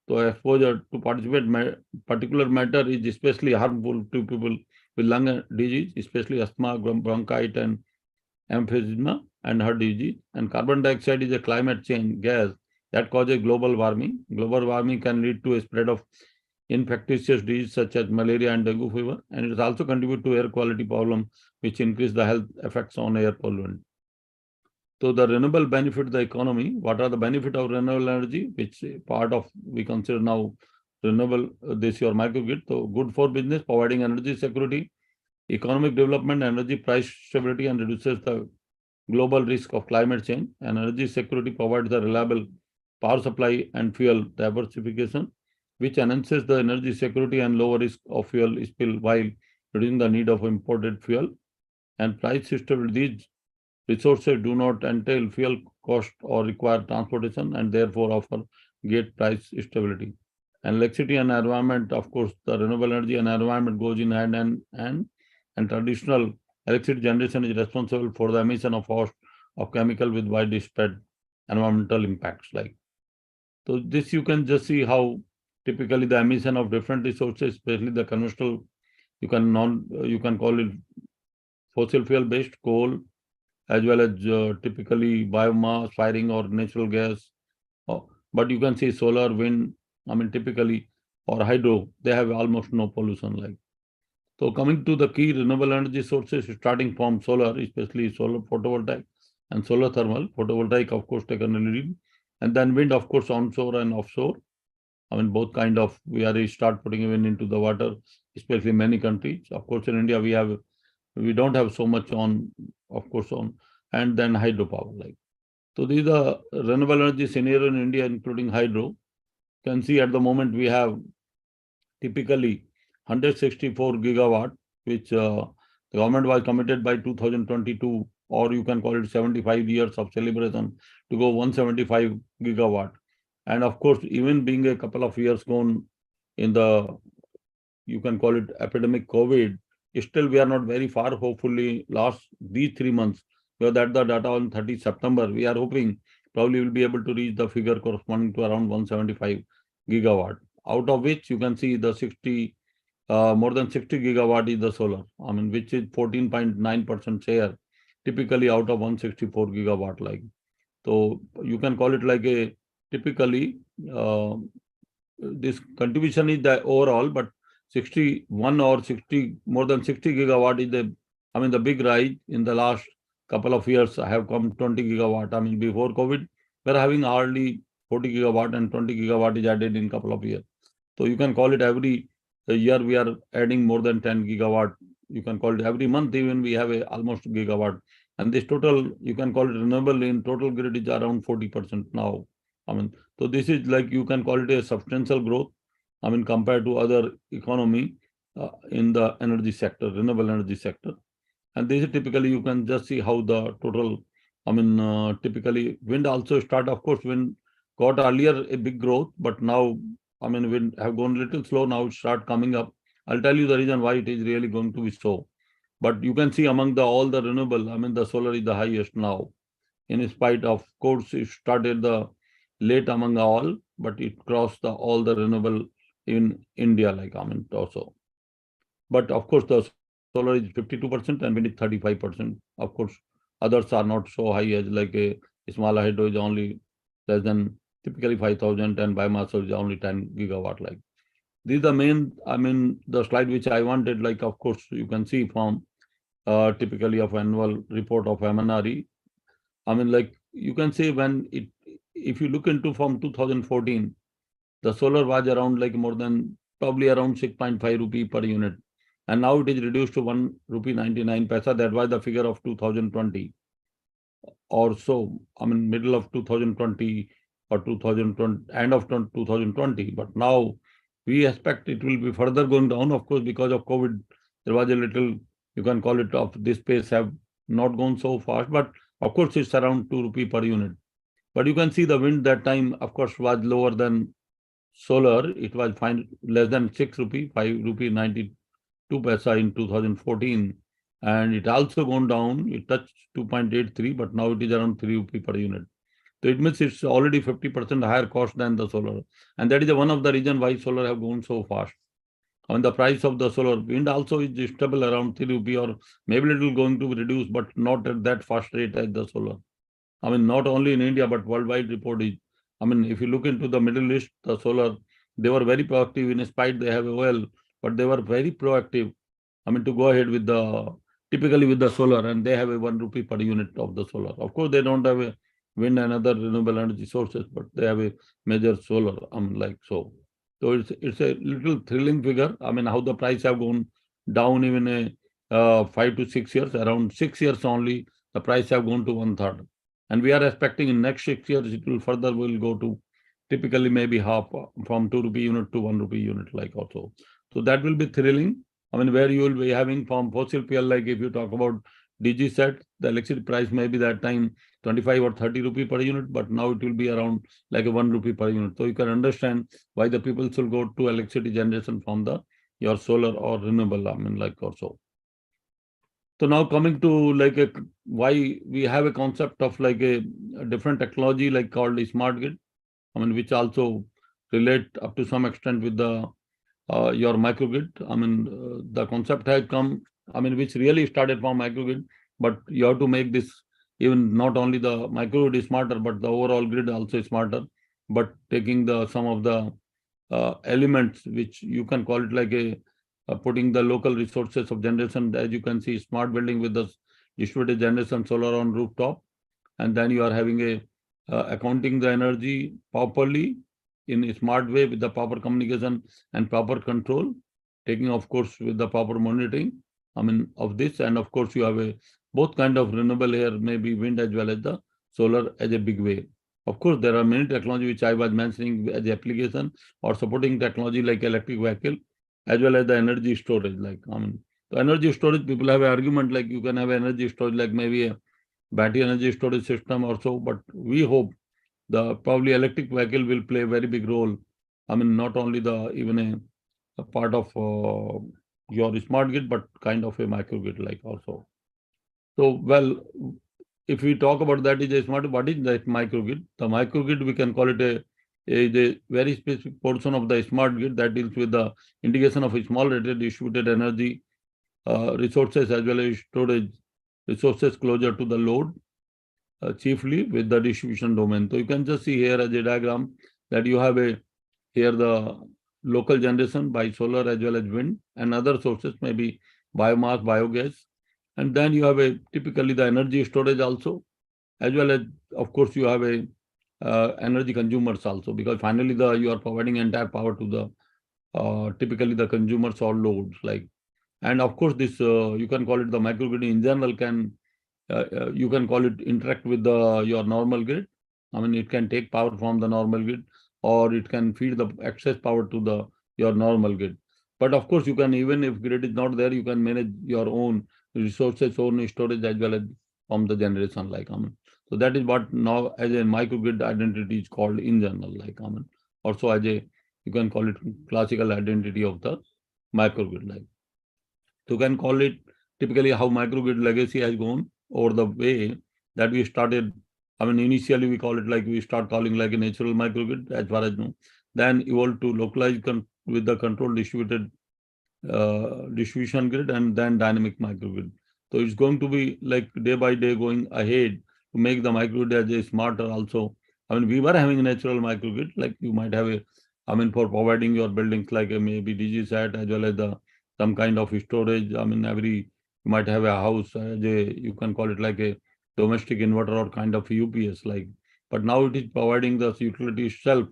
so exposure to particular matter is especially harmful to people with lung disease, especially asthma, bronchitis, and emphysema and heart disease. And carbon dioxide is a climate change gas that causes global warming. Global warming can lead to a spread of infectious diseases such as malaria and dengue fever, and it also contributes to air quality problem, which increase the health effects on air pollutant. So the renewable benefit the economy. What are the benefit of renewable energy, which part of we consider now renewable this your microgrid? So good for business, providing energy security, economic development, energy price stability, and reduces the global risk of climate change. And energy security provides the reliable power supply and fuel diversification, which enhances the energy security and lower risk of fuel spill while reducing the need of imported fuel. And price stability. These resources do not entail fuel cost or require transportation and therefore offer great price stability. And electricity and environment, of course, the renewable energy and environment goes in hand in hand, and traditional electricity generation is responsible for the emission of host of chemical with widespread environmental impacts like. So this you can just see how typically the emission of different resources, especially the conventional, you can call it fossil fuel based coal, as well as typically biomass firing or natural gas. But you can see solar, wind, typically, or hydro, they have almost no pollution like. So coming to the key renewable energy sources, starting from solar, especially solar photovoltaic and solar thermal. Photovoltaic, of course, taken a lead, and then wind, of course, onshore and offshore. Both kind of, we are start putting wind into the water, especially many countries. Of course, in India, we don't have so much on, of course, on, and then hydropower like. So these are renewable energy scenario in India, including hydro. You can see at the moment we have typically 164 gigawatt, which the government was committed by 2022, or you can call it 75 years of celebration to go 175 gigawatt. And of course, even being a couple of years gone in the, you can call it epidemic COVID, still we are not very far. Hopefully these 3 months, because that the data on 30 September, we are hoping probably will be able to reach the figure corresponding to around 175 gigawatt, out of which you can see the more than 60 gigawatt is the solar, which is 14.9% share, typically out of 164 gigawatt like. So you can call it like a typically this contribution is the overall, but 61 or 60, more than 60 gigawatt is the big rise in the last couple of years. I have come 20 gigawatt. Before COVID, we're having hardly 40 gigawatt, and 20 gigawatt is added in a couple of years. So you can call it every year we are adding more than 10 gigawatt. You can call it every month, even we have almost gigawatt. And this total, you can call it renewable in total grid is around 40% now. So this is like, you can call it a substantial growth, compared to other economy in the energy sector, renewable energy sector. And this is typically, you can just see how the total, typically wind also start, of course, wind got earlier a big growth, but now, wind have gone a little slow, now it start coming up. I'll tell you the reason why it is really going to be so. But you can see among all the renewable, the solar is the highest now. In spite of course, it started the late among all, but it crossed all the renewable in India, like also. But of course, the solar is 52% and wind is 35%. Of course, others are not so high as like a small hydro is only less than typically 5,000, and biomass is only 10 gigawatt. Like these are the main, the slide which I wanted. Like of course, you can see from typically of annual report of MNRE. Like you can say when if you look into from 2014, the solar was around like more than probably around 6.5 rupee per unit. And now it is reduced to 1 rupee 99 paisa. That was the figure of 2020 or so. I mean, middle of 2020 or 2020, end of 2020. But now we expect it will be further going down. Of course, because of COVID, there was a little, you can call it of this pace have not gone so fast. But of course, it's around 2 rupee per unit. But you can see the wind that time, of course, was lower than solar. It was less than 6 rupee, 5 rupee 92 paisa in 2014. And it also gone down. It touched 2.83, but now it is around 3 rupee per unit. So it means it's already 50% higher cost than the solar. And that is one of the reasons why solar have gone so fast. On the price of the solar, wind also is stable around 3 rupee, or maybe it will going to be reduced, but not at that fast rate as the solar. I mean, not only in India, but worldwide report is, I mean, if you look into the Middle East, the solar, they were very proactive in spite they have oil, but they were very proactive. I mean, to go ahead with typically with the solar, and they have a 1 rupee per unit of the solar. Of course, they don't have a wind and other renewable energy sources, but they have a major solar, I mean, like so. So it's a little thrilling figure. I mean, how the price have gone down even 5 to 6 years, around 6 years only, the price have gone to 1/3. And we are expecting in next 6 years, it will further will go to typically maybe half from 2 rupee unit to 1 rupee unit like also. So that will be thrilling. I mean, where you will be having from fossil fuel, like if you talk about DG set, the electricity price may be that time 25 or 30 rupee per unit, but now it will be around like a 1 rupee per unit. So you can understand why the people should go to electricity generation from your solar or renewable, I mean, like also. So now coming to like why we have a concept of like a different technology like called the smart grid, I mean, which also relate up to some extent with the your microgrid. I mean, the concept has come, I mean, which really started from microgrid, but you have to make this even not only the microgrid is smarter, but the overall grid also is smarter, but taking some of the elements which you can call it like a putting the local resources of generation, as you can see, smart building with the distributed generation solar on rooftop, and then you are having a accounting the energy properly in a smart way with the proper communication and proper control, taking of course with the proper monitoring, I mean, of this. And of course you have a both kind of renewable here, maybe wind as well as the solar as a big way. Of course, there are many technology which I was mentioning as application or supporting technology like electric vehicle, as well as the energy storage. Like, I mean, the energy storage, people have an argument like you can have energy storage like maybe a battery energy storage system or so, but we hope the probably electric vehicle will play a very big role. I mean, not only even a part of your smart grid, but kind of a microgrid like also. So, well, if we talk about that is a smart, what is that microgrid? The microgrid, we can call it a very specific portion of the smart grid that deals with the integration of a small rated distributed energy resources as well as storage resources closer to the load, chiefly with the distribution domain. So you can just see here as a diagram that you have here the local generation by solar as well as wind and other sources, maybe biomass, biogas. And then you have typically the energy storage also, as well as, of course, you have energy consumers also, because finally you are providing entire power to the typically the consumers or loads like. And of course, this you can call it the microgrid in general you can call it interact with your normal grid. I mean, it can take power from the normal grid, or it can feed the excess power to your normal grid. But of course, you can, even if grid is not there, you can manage your own resources, own storage as well as from the generation like. I mean, so that is what now as a microgrid identity is called in general like. I mean, also as you can call it classical identity of the microgrid like. So you can call it typically how microgrid legacy has gone over the way that we started. I mean, initially we call it like we start calling like a natural microgrid as far as I know, then evolved to localized with the controlled distributed distribution grid, and then dynamic microgrid. So it's going to be like day by day going ahead to make the microgrid as a smarter also. I mean, we were having a natural microgrid, like you might have I mean, for providing your buildings like maybe DG set as well as some kind of storage. I mean, you might have a house, you can call it like a domestic inverter or kind of UPS like. but now it is providing the utility itself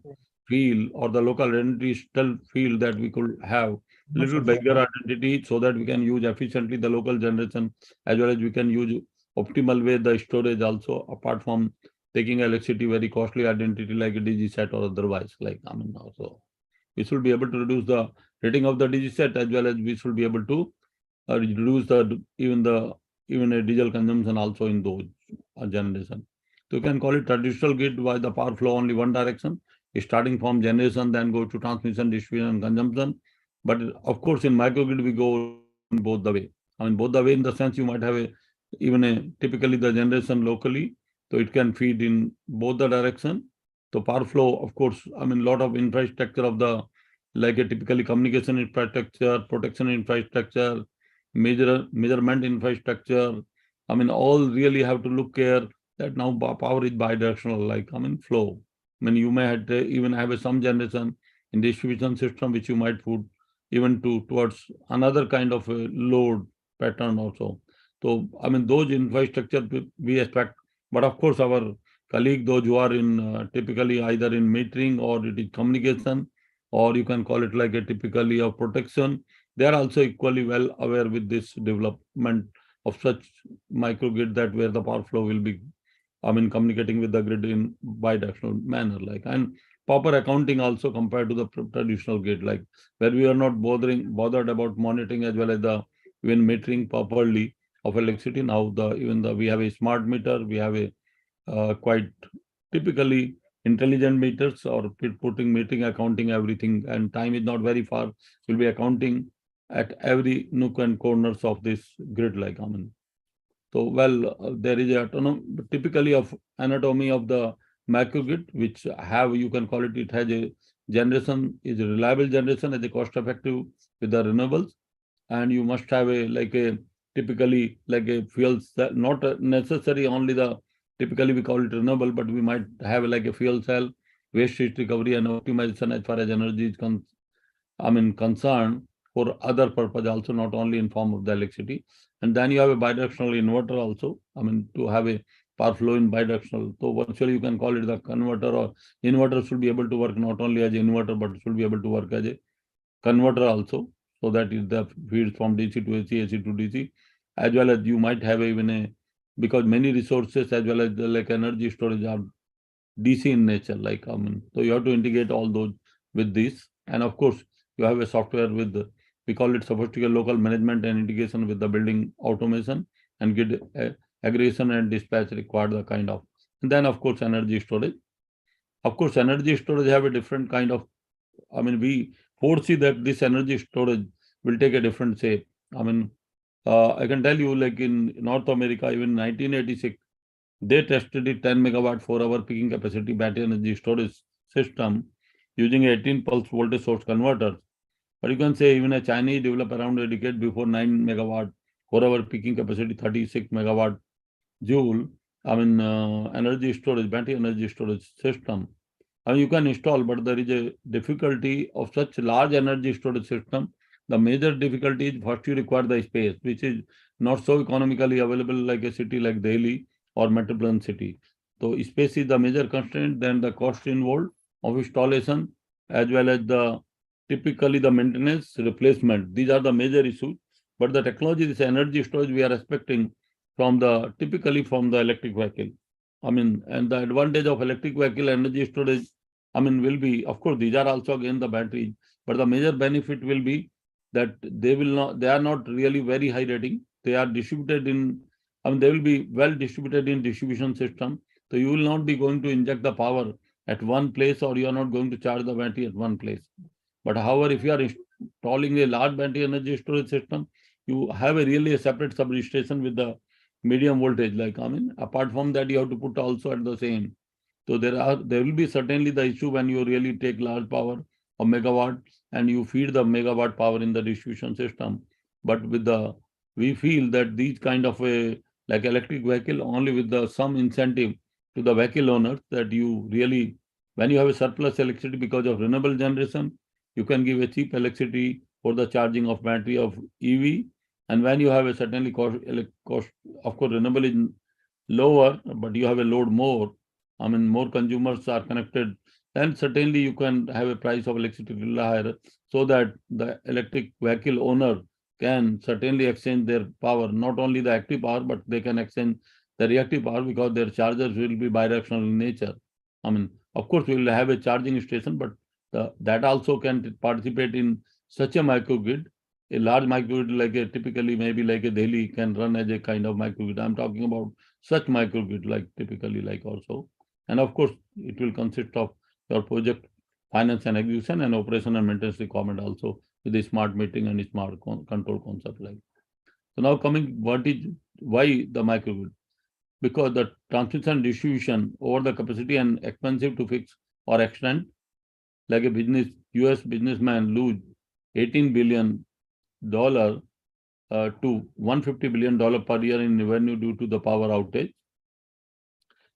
feel, or the local identity itself feel, that we could have little bigger identity so that we can use efficiently the local generation, as well as we can use optimal way the storage also, apart from taking electricity very costly identity like a DG set or otherwise, like also we should be able to reduce the rating of the DG set, as well as we should be able to reduce even a diesel consumption also in those generation. So you can call it traditional grid by the power flow only one direction, starting from generation, then go to transmission, distribution, and consumption. But of course, in microgrid we go in both the way. Both the way in the sense you might have typically the generation locally, so it can feed in both the direction. So power flow, of course, lot of infrastructure of the, like a typically communication infrastructure, protection infrastructure, measurement infrastructure. All really have to look care that now power is bidirectional, like flow. You may have to even have some generation in distribution system, which you might put even towards another kind of a load pattern also. So those infrastructure we expect, but of course our colleague, those who are in typically either in metering or it is communication, or you can call it like a typically of protection, they are also equally well aware with this development of such microgrid, that where the power flow will be communicating with the grid in bidirectional manner, like, and proper accounting also compared to the traditional grid, like where we are not bothered about monitoring as well as the even metering properly of electricity. Now we have a smart meter, we have a quite typically intelligent meters, or putting metering, accounting everything, and time is not very far. We'll be accounting at every nook and corners of this grid, like So there is a typically of anatomy of the microgrid, which have, you can call it, it has a generation, is a reliable generation as a cost effective with the renewables, and you must have typically like a fuel cell, not necessary only the typically we call it renewable, but we might have like a fuel cell, waste heat recovery and optimization as far as energy is concerned, for other purpose also, not only in form of the electricity. And then you have a bidirectional inverter also, to have a power flow in bidirectional. So virtually you can call it the converter, or inverter should be able to work not only as an inverter, but should be able to work as a converter also, so that is the feeds from DC to AC, AC to DC, as well as you might have even because many resources as well as like energy storage are DC in nature, like so you have to integrate all those with this. And of course, you have a software with we call it sophisticated local management and integration with the building automation and grid aggregation and dispatch required the kind of. And then of course energy storage. Of course, energy storage have a different kind of, we foresee that this energy storage will take a different shape. I can tell you, like in North America, even 1986, they tested a 10 megawatt 4-hour peaking capacity battery energy storage system using 18 pulse voltage source converters. But you can say even a Chinese developed around a decade before 9 megawatt 4-hour peaking capacity, 36 megawatt joule, energy storage, battery energy storage system. You can install, but there is a difficulty of such large energy storage system. The major difficulty is first you require the space, which is not so economically available like a city like Delhi or metropolitan city. So space is the major constraint, then the cost involved of installation, as well as the typically the maintenance, replacement. These are the major issues. But the technology, this energy storage, we are expecting from typically from the electric vehicle. And the advantage of electric vehicle energy storage, will be, of course, these are also again the batteries, but the major benefit will be that they are not really very high rating. They are distributed in, they will be well distributed in distribution system. So you will not be going to inject the power at one place, or you are not going to charge the battery at one place. But however, if you are installing a large battery energy storage system, you have a separate substation with the medium voltage, like apart from that, you have to put also at the same. So there will be certainly the issue when you really take large power of megawatt and you feed the megawatt power in the distribution system. But we feel that these kind of like electric vehicle, only with some incentive to the vehicle owners, that you really, when you have a surplus electricity because of renewable generation, you can give a cheap electricity for the charging of battery of EV. And when you have a certainly cost, of course, renewable is lower, but you have a load more. I mean, more consumers are connected, then certainly you can have a price of electricity a little higher, so that the electric vehicle owner can certainly exchange their power, not only the active power, but they can exchange the reactive power, because their chargers will be bidirectional in nature. I mean, of course, we will have a charging station, but that also can participate in such a microgrid. A large microgrid, like a typically maybe like a Delhi, can run as a kind of microgrid. I'm talking about such microgrid, like typically like also. And of course, it will consist of your project finance and execution and operation and maintenance requirement also, with the smart metering and smart control concept like. So now coming, why the microgrid? Because the transmission distribution over the capacity and expensive to fix or extend, like a US businessman lose $18 billion to $150 billion per year in revenue due to the power outage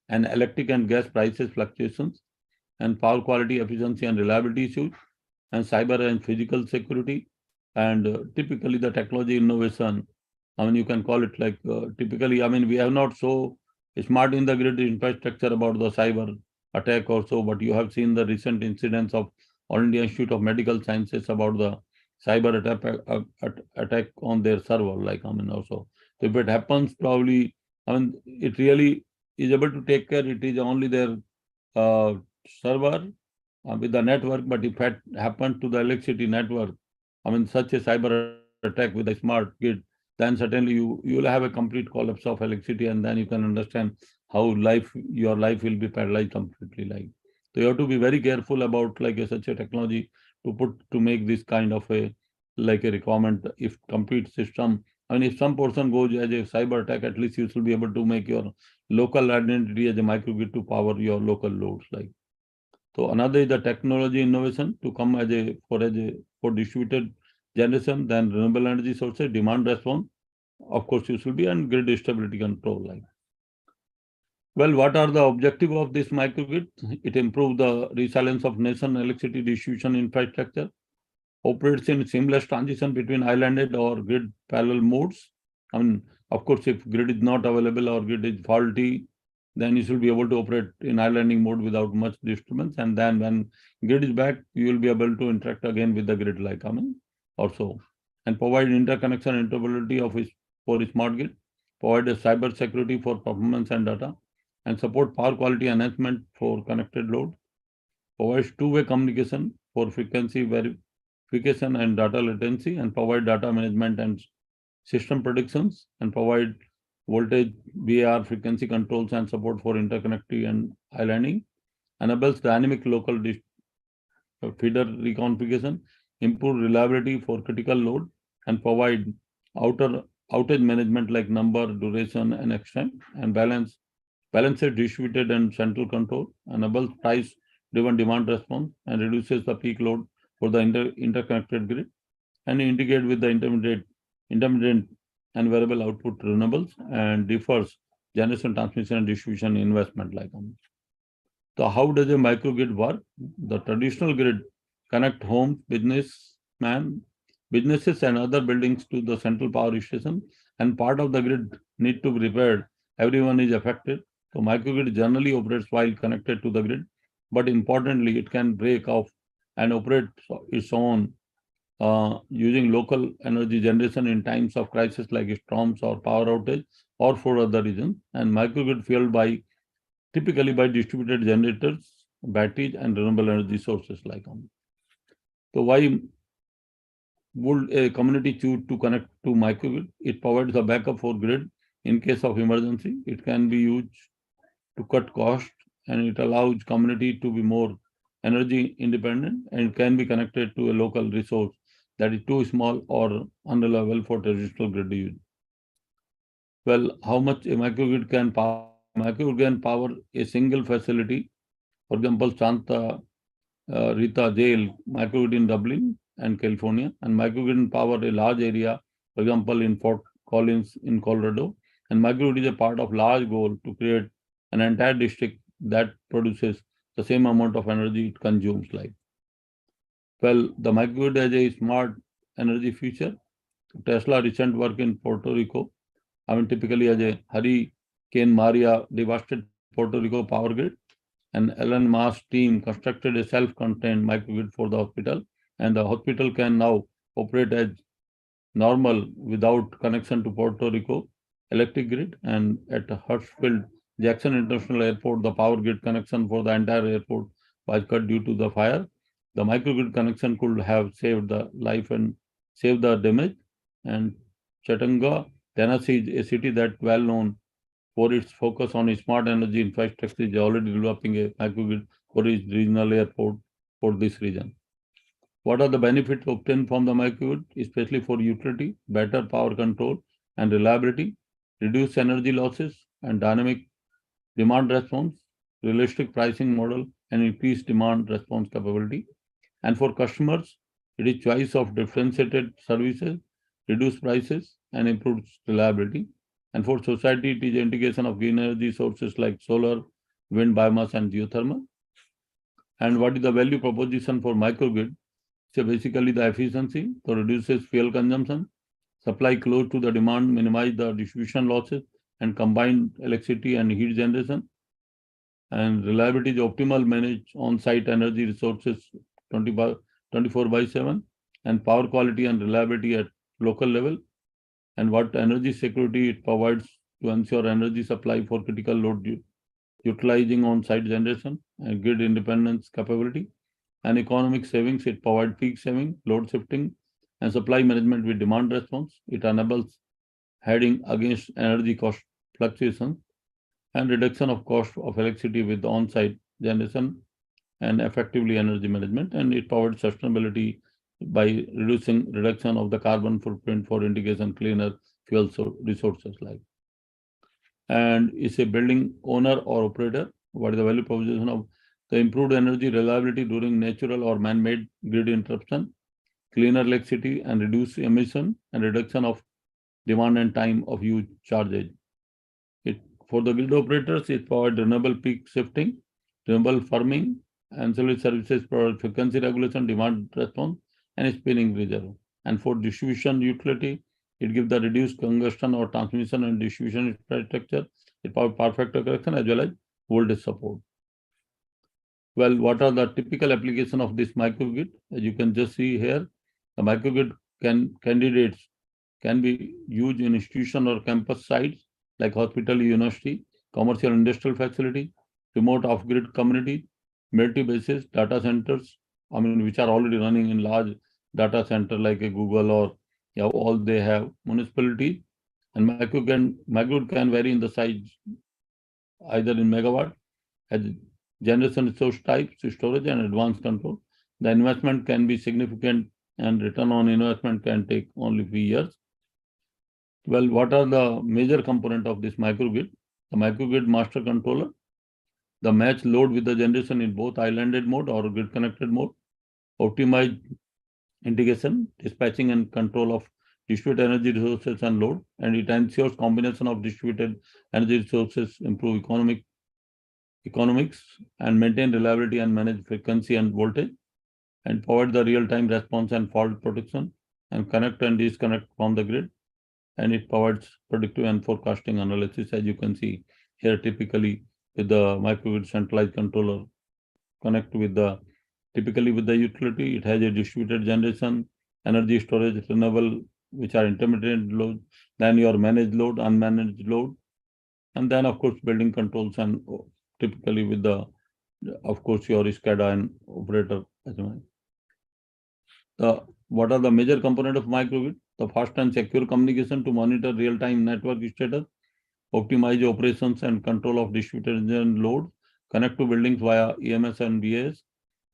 and electric and gas prices fluctuations, and power quality, efficiency and reliability issues, and cyber and physical security, and typically the technology innovation. I mean, you can call it like typically, I mean, we have not so smart in the grid infrastructure about the cyber attack or so, but you have seen the recent incidents of All India Institute of Medical Sciences about the cyber attack on their server, like, I mean, also. So if it happens, probably, I mean, it really is able to take care. It is only their server with the network, but if it happened to the electricity network, I mean, such a cyber attack with a smart grid, then certainly you will have a complete collapse of electricity, and then you can understand how your life will be paralyzed completely. Like, so you have to be very careful about like such a technology to make this kind of a like a requirement. If complete system, I mean, if some portion goes as a cyber attack, at least you should be able to make your local identity as a microgrid to power your local loads. Like, so another is the technology innovation to come for distributed generation, then renewable energy sources, demand response, of course, you should be, and grid stability control. Like, well, what are the objectives of this microgrid? It improves the resilience of nation electricity distribution infrastructure, operates in seamless transition between islanded or grid parallel modes. I mean, of course, if grid is not available or grid is faulty, then you should be able to operate in islanding mode without much disturbance. And then when grid is back, you will be able to interact again with the grid, like, I mean, also. And provide interconnection interoperability for smart grid, provide a cyber security for performance and data, and support power quality enhancement for connected load, provides two-way communication for frequency verification and data latency, and provide data management and system predictions, and provide voltage, VAR, frequency controls, and support for interconnectivity and islanding, enables dynamic local feeder reconfiguration, improve reliability for critical load, and provide outage management like number, duration, and extent, and balanced distributed and central control, enables price-driven demand response, and reduces the peak load for the interconnected grid, and integrate with the intermittent and variable output renewables, and differs generation, transmission, and distribution investment like. So how does a microgrid work? The traditional grid connect homes, businesses, and other buildings to the central power station, and part of the grid need to be repaired. Everyone is affected. So microgrid generally operates while connected to the grid, but importantly, it can break off and operate its own using local energy generation in times of crisis like storms or power outage or for other reasons. And microgrid fueled typically by distributed generators, batteries, and renewable energy sources like. So why would a community choose to connect to microgrid? It provides a backup for grid in case of emergency. It can be used to cut costs, and it allows community to be more energy independent, and can be connected to a local resource that is too small or unreliable for traditional grid use. Well, how much a microgrid can power? Microgrid can power a single facility. For example, Santa Rita Jail microgrid in Dublin and California, and microgrid can power a large area, for example, in Fort Collins in Colorado. And microgrid is a part of large goal to create an entire district that produces the same amount of energy it consumes. Like, well, the microgrid has a smart energy feature. Tesla recent work in Puerto Rico, I mean, typically as a Hurricane Maria devastated Puerto Rico power grid, an Elon Musk team constructed a self-contained microgrid for the hospital, and the hospital can now operate as normal without connection to Puerto Rico electric grid. And at Hirschfield Jackson International Airport, the power grid connection for the entire airport was cut due to the fire. The microgrid connection could have saved the life and saved the damage. And Chattanooga, Tennessee is a city that well known for its focus on smart energy infrastructure is already developing a microgrid for its regional airport for this region. What are the benefits obtained from the microgrid, especially for utility? Better power control and reliability, reduced energy losses and dynamic demand response, realistic pricing model, and increased demand response capability. And for customers, it is choice of differentiated services, reduced prices, and improved reliability. And for society, it is integration of green energy sources like solar, wind, biomass, and geothermal. And what is the value proposition for microgrid? So basically the efficiency, so reduces fuel consumption, supply close to the demand, minimize the distribution losses, and combine electricity and heat generation. And reliability is optimal, manage on-site energy resources 24/7, and power quality and reliability at local level. And what energy security it provides to ensure energy supply for critical load utilizing on-site generation and grid independence capability. And economic savings, it provides peak saving, load shifting, and supply management with demand response. It enables heading against energy cost fluctuations and reduction of cost of electricity with on-site generation and effectively energy management. And it provides sustainability by reduction of the carbon footprint for integration cleaner fuel resources like. And is a building owner or operator. What is the value proposition of the improved energy reliability during natural or man-made grid interruption, cleaner electricity and reduced emission, and reduction of demand and time of use charges. For the grid operators, it provides renewable peak shifting, renewable firming, ancillary services provide frequency regulation, demand response, and spinning reserve. And for distribution utility, it gives the reduced congestion or transmission and distribution infrastructure. It provides perfect correction as well as voltage support. Well, what are the typical application of this microgrid? As you can just see here, the microgrid candidates can be used in institution or campus sites like hospital, university, commercial industrial facility, remote off-grid community, multi-bases, data centers, which are already running in large data center like a Google or all they have municipality. And microgrid can vary in the size either in megawatt, as generation resource types, storage, and advanced control. The investment can be significant and return on investment can take only few years. Well, what are the major components of this microgrid? The microgrid master controller, the match load with the generation in both islanded mode or grid connected mode, optimize integration, dispatching and control of distributed energy resources and load, and it ensures combination of distributed energy resources, improve economics, and maintain reliability and manage frequency and voltage, and provide the real-time response and fault protection, and connect and disconnect from the grid. And it provides predictive and forecasting analysis, as you can see here, typically with the microgrid centralized controller connect with the typically with the utility. It has a distributed generation, energy storage, renewable, which are intermittent load, then your managed load, unmanaged load, and then of course building controls, and typically with the of course your SCADA and operator as well. What are the major components of microgrid? The fast and secure communication to monitor real-time network status, optimize operations and control of distributed load, connect to buildings via EMS and BAS,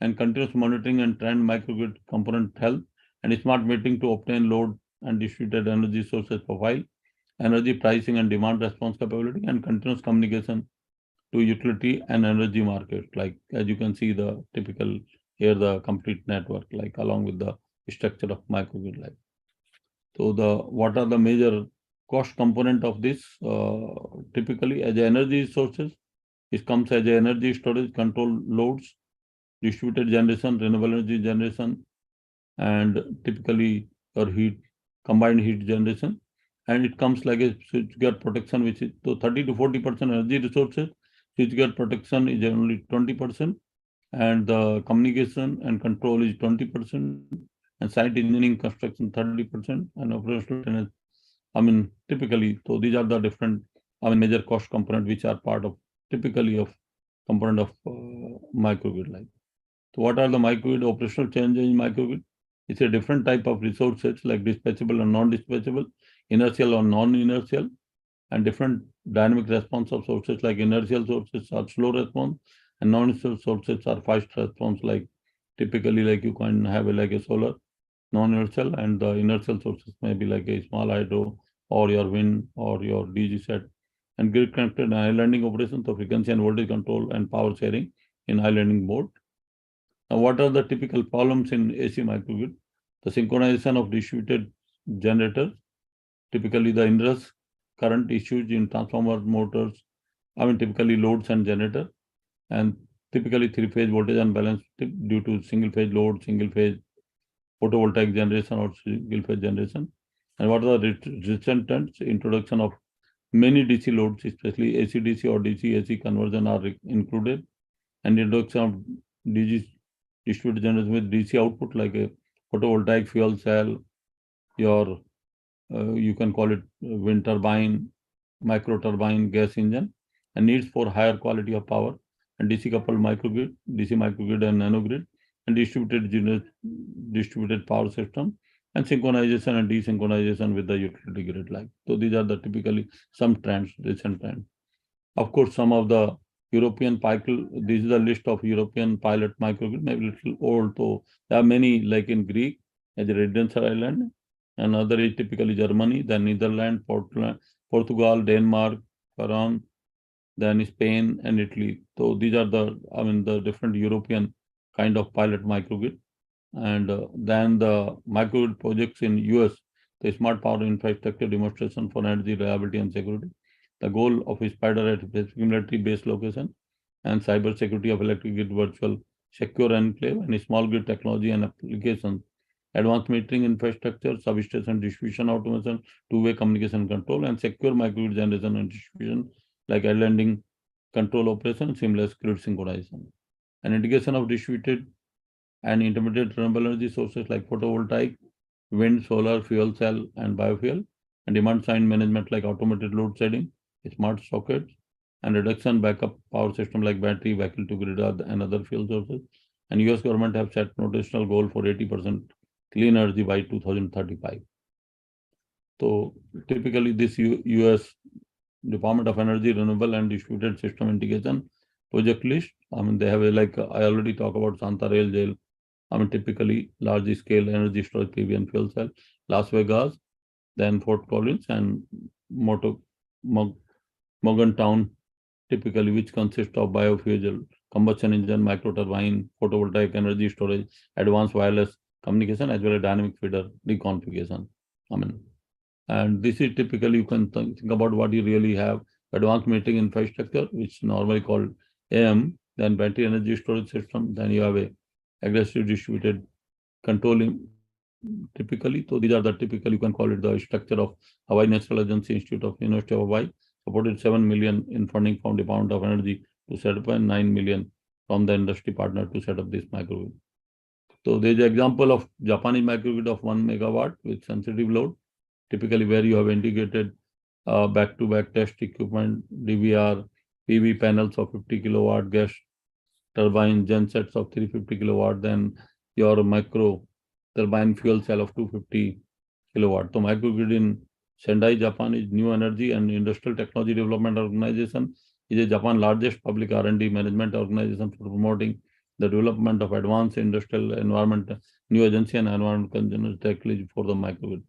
and continuous monitoring and trend microgrid component health, and smart metering to obtain load and distributed energy sources profile, energy pricing and demand response capability, and continuous communication to utility and energy market. Like as you can see, the typical here, the complete network, like along with the structure of microgrid. Like so, what are the major cost component of this? Typically, as energy sources, it comes as energy storage, control loads, distributed generation, renewable energy generation, and typically your combined heat generation. And it comes like a switchgear protection, which is so 30 to 40% energy resources, switchgear protection is only 20%, and the communication and control is 20%, and site engineering construction 30%, and operational maintenance. Typically, so these are the different, major cost component which are part of typically of component of microgrid. Like, so what are the microgrid operational changes in microgrid? It's a different type of resources like dispatchable and non-dispatchable, inertial or non-inertial, and different dynamic response of sources like inertial sources are slow response, and non-inertial sources are fast response. Like typically, like you can have like a solar non-inertial, and the inertial sources may be like a small hydro or your wind or your DG set, and grid connected islanding operations of frequency and voltage control and power sharing in islanding mode. Now, what are the typical problems in AC microgrid? The synchronization of distributed generators, typically the ingress current issues in transformer motors, typically loads and generator, and typically three-phase voltage unbalance due to single-phase load, single-phase photovoltaic generation or single-phase generation. And what are the recent trends? Introduction of many DC loads, especially AC-DC or DC-AC conversion are included, and introduction of DC distributed generation with DC output like a photovoltaic fuel cell, your you can call it wind turbine, micro turbine, gas engine, and needs for higher quality of power, and DC coupled microgrid, DC microgrid and nanogrid, and distributed power system, and synchronization and desynchronization with the utility grid. Like, so these are the typically some trends, recent trends. Of course, some of the European pilot, this is a list of European pilot microgrid, maybe a little old, so there are many like in Greek as a residential island. Another is typically Germany, then Netherlands, Portugal, Denmark, France, then Spain and Italy. So these are the, the different European kind of pilot microgrid. And then the microgrid projects in US, the smart power infrastructure demonstration for energy reliability and security. The goal of a spider at military-based location, and cyber security of electric grid virtual secure enclave, and small grid technology and applications. Advanced metering infrastructure, substation distribution automation, two-way communication control, and secure microgrid generation and distribution like islanding control operation, seamless grid synchronization. And integration of distributed and intermediate renewable energy sources like photovoltaic, wind, solar, fuel cell, and biofuel, and demand side management like automated load shedding, smart sockets, and reduction backup power system like battery, vehicle to grid, and other fuel sources. And US government have set notional goal for 80% clean energy by 2035. So typically this US Department of Energy Renewable and Distributed System Integration project list, they have I already talked about Santa Rail Jail, typically large scale energy storage PV and fuel cell, Las Vegas, then Fort Collins and Morgantown, typically which consists of biofuel, combustion engine, micro turbine, photovoltaic energy storage, advanced wireless communication, as well as dynamic feeder reconfiguration. And this is typically, you can think about what you really have: advanced metering infrastructure, which is normally called AM, then battery energy storage system, then you have a aggressive distributed controlling typically. So these are the typical, you can call it the structure of Hawaii National Agency Institute of University of Hawaii, supported 7 million in funding from Department of Energy to set up, and 9 million from the industry partner to set up this microgrid. So there is an example of Japanese microgrid of 1 megawatt with sensitive load, typically where you have integrated back-to-back test equipment, DVR, PV panels of 50 kilowatt, gas turbine gensets of 350 kilowatt, then your micro turbine fuel cell of 250 kilowatt. So microgrid in Sendai, Japan is New Energy and Industrial Technology Development Organization, is Japan's largest public R&D management organization for promoting the development of advanced industrial environment, new agency and environmental technology for the microgrid.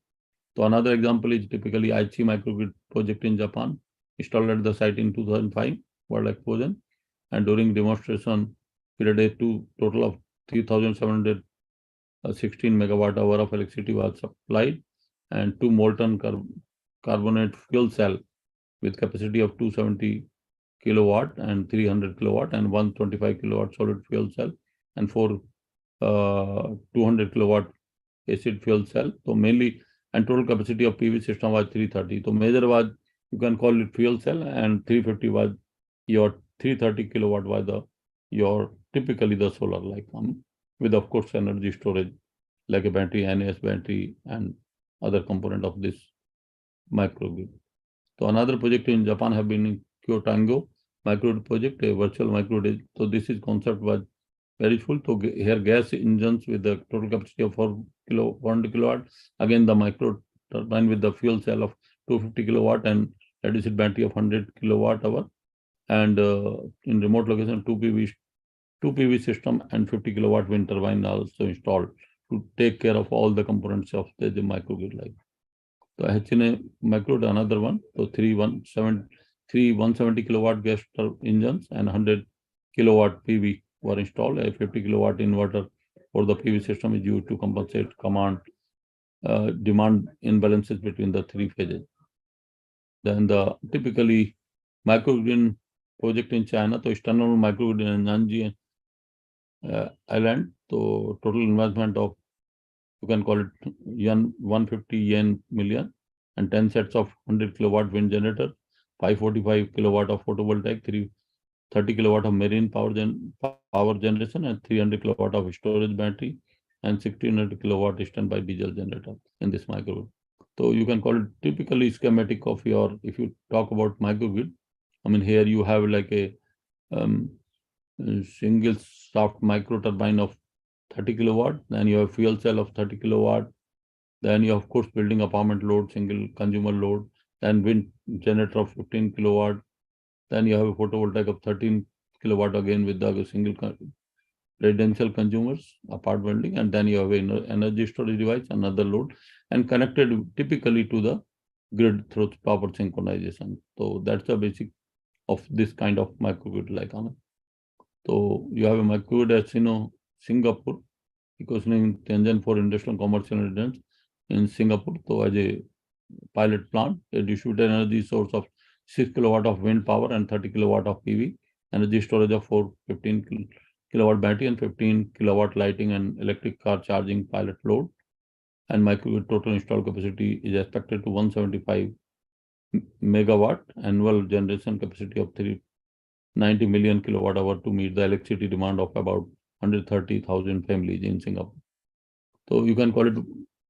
So another example is typically Aichi microgrid project in Japan, installed at the site in 2005, World Exposition, and during demonstration period, total of 3,716 megawatt hour of electricity was supplied, and 2 molten carbonate fuel cell with capacity of 270 kilowatt and 300 kilowatt, and 125 kilowatt solid fuel cell, and 4 200 kilowatt acid fuel cell. So mainly, and total capacity of PV system was 330. So major was, you can call it fuel cell, and 350 was your 330 kilowatt by your typically the solar like with of course energy storage like a battery, NAS battery and other component of this microgrid. So another project in Japan have been in Kyotango microgrid project, a virtual microgrid. So this is concept was very full. So here gas engines with the total capacity of 400 kilowatt. Again the micro turbine with the fuel cell of 250 kilowatt and reduced battery of 100 kilowatt hour. And in remote location 2 PV system and 50 kilowatt wind turbine also installed to take care of all the components of the microgrid like. So HNA microgrid another one. So 170 kilowatt gas engines and 100 kilowatt PV were installed. A 50 kilowatt inverter for the PV system is used to compensate demand imbalances between the three phases. Then the typically microgrid project in China, so external microgrid in Nanji island. So total investment of, you can call it 150 million and 10 sets of 100 kilowatt wind generator, 545 kilowatt of photovoltaic, 330 kilowatt of marine power generation and 300 kilowatt of storage battery and 1600 kilowatt standby diesel generator in this microgrid. So you can call it typically schematic of your, if you talk about microgrid, I mean here you have like a single shaft micro turbine of 30 kilowatt, then you have fuel cell of 30 kilowatt, then you have of course building apartment load, single consumer load, then wind generator of 15 kilowatt, then you have a photovoltaic of 13 kilowatt again with the single residential consumers, apartment building, and then you have an energy storage device, another load, and connected typically to the grid through power synchronization. So that's the basic of this kind of microgrid like. So you have a microgrid as Singapore, ecosystems engine for industrial commercial residents in Singapore. So as a pilot plant, a distributed energy source of 6 kilowatt of wind power and 30 kilowatt of PV, energy storage of 15 kilowatt battery and 15 kilowatt lighting and electric car charging pilot load. And microgrid total installed capacity is expected to 175 megawatt, annual generation capacity of 390 million kilowatt hour to meet the electricity demand of about 130,000 families in Singapore. So you can call it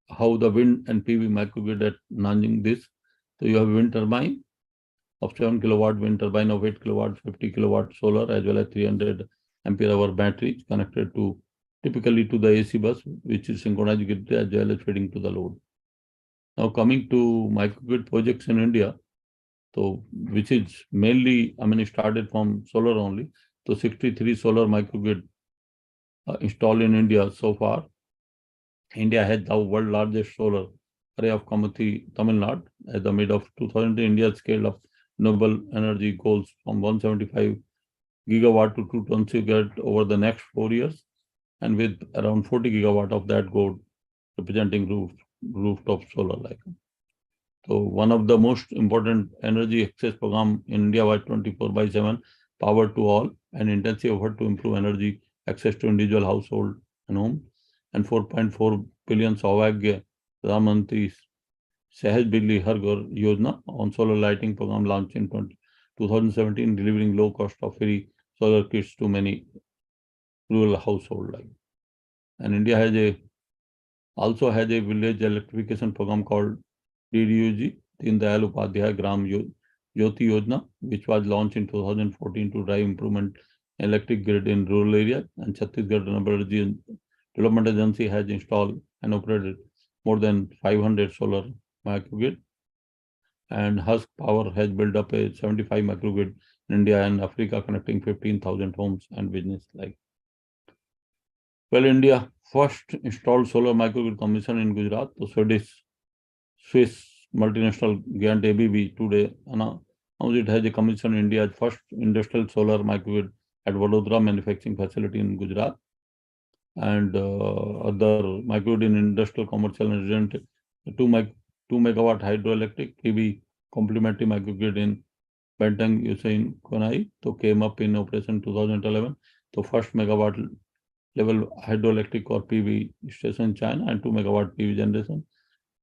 how the wind and PV microgrid at Nanjing this. So you have wind turbine of 7 kilowatt, wind turbine of 8 kilowatt, 50 kilowatt solar, as well as 300 ampere hour batteries connected to typically to the AC bus, which is synchronized grid as well as feeding to the load. Now coming to microgrid projects in India, so which is mainly, I mean, started from solar only. So 63 solar microgrid installed in India so far. India has the world largest solar array of Kamathi, Tamil Nadu. At the mid of 2000, India's scale of renewable energy goals from 175 gigawatt to 220 gigawatt over the next 4 years, and with around 40 gigawatt of that goal representing rooftop solar like. So one of the most important energy access program in India was 24/7 power to all, an intensive effort to improve energy access to individual household and home, and 4.4 billion Saubhagya Pradhan Mantri Sehaj Bijli Har Ghar Yojana on solar lighting program launched in 2017, delivering low cost of free solar kits to many rural household like. And India has also has a village electrification program called DDUG, Deen Dayal Upadhyay Gram Jyoti Yojana, which was launched in 2014 to drive improvement in electric grid in rural areas. And Chhattisgarh Renewable Energy Development Agency has installed and operated more than 500 solar microgrid. And Husk Power has built up a 75 microgrid in India and Africa, connecting 15,000 homes and business like. Well, India first installed solar microgrid commission in Gujarat. The Swiss multinational Giant ABB today announced it has a commission India's first industrial solar microgrid at Vadodara manufacturing facility in Gujarat. And other microgrid in industrial, commercial and residential, 2 megawatt hydroelectric PV complementary microgrid in Bentang, Usain Konai, so came up in operation 2011. So first megawatt level hydroelectric or PV station in China and 2 megawatt PV generation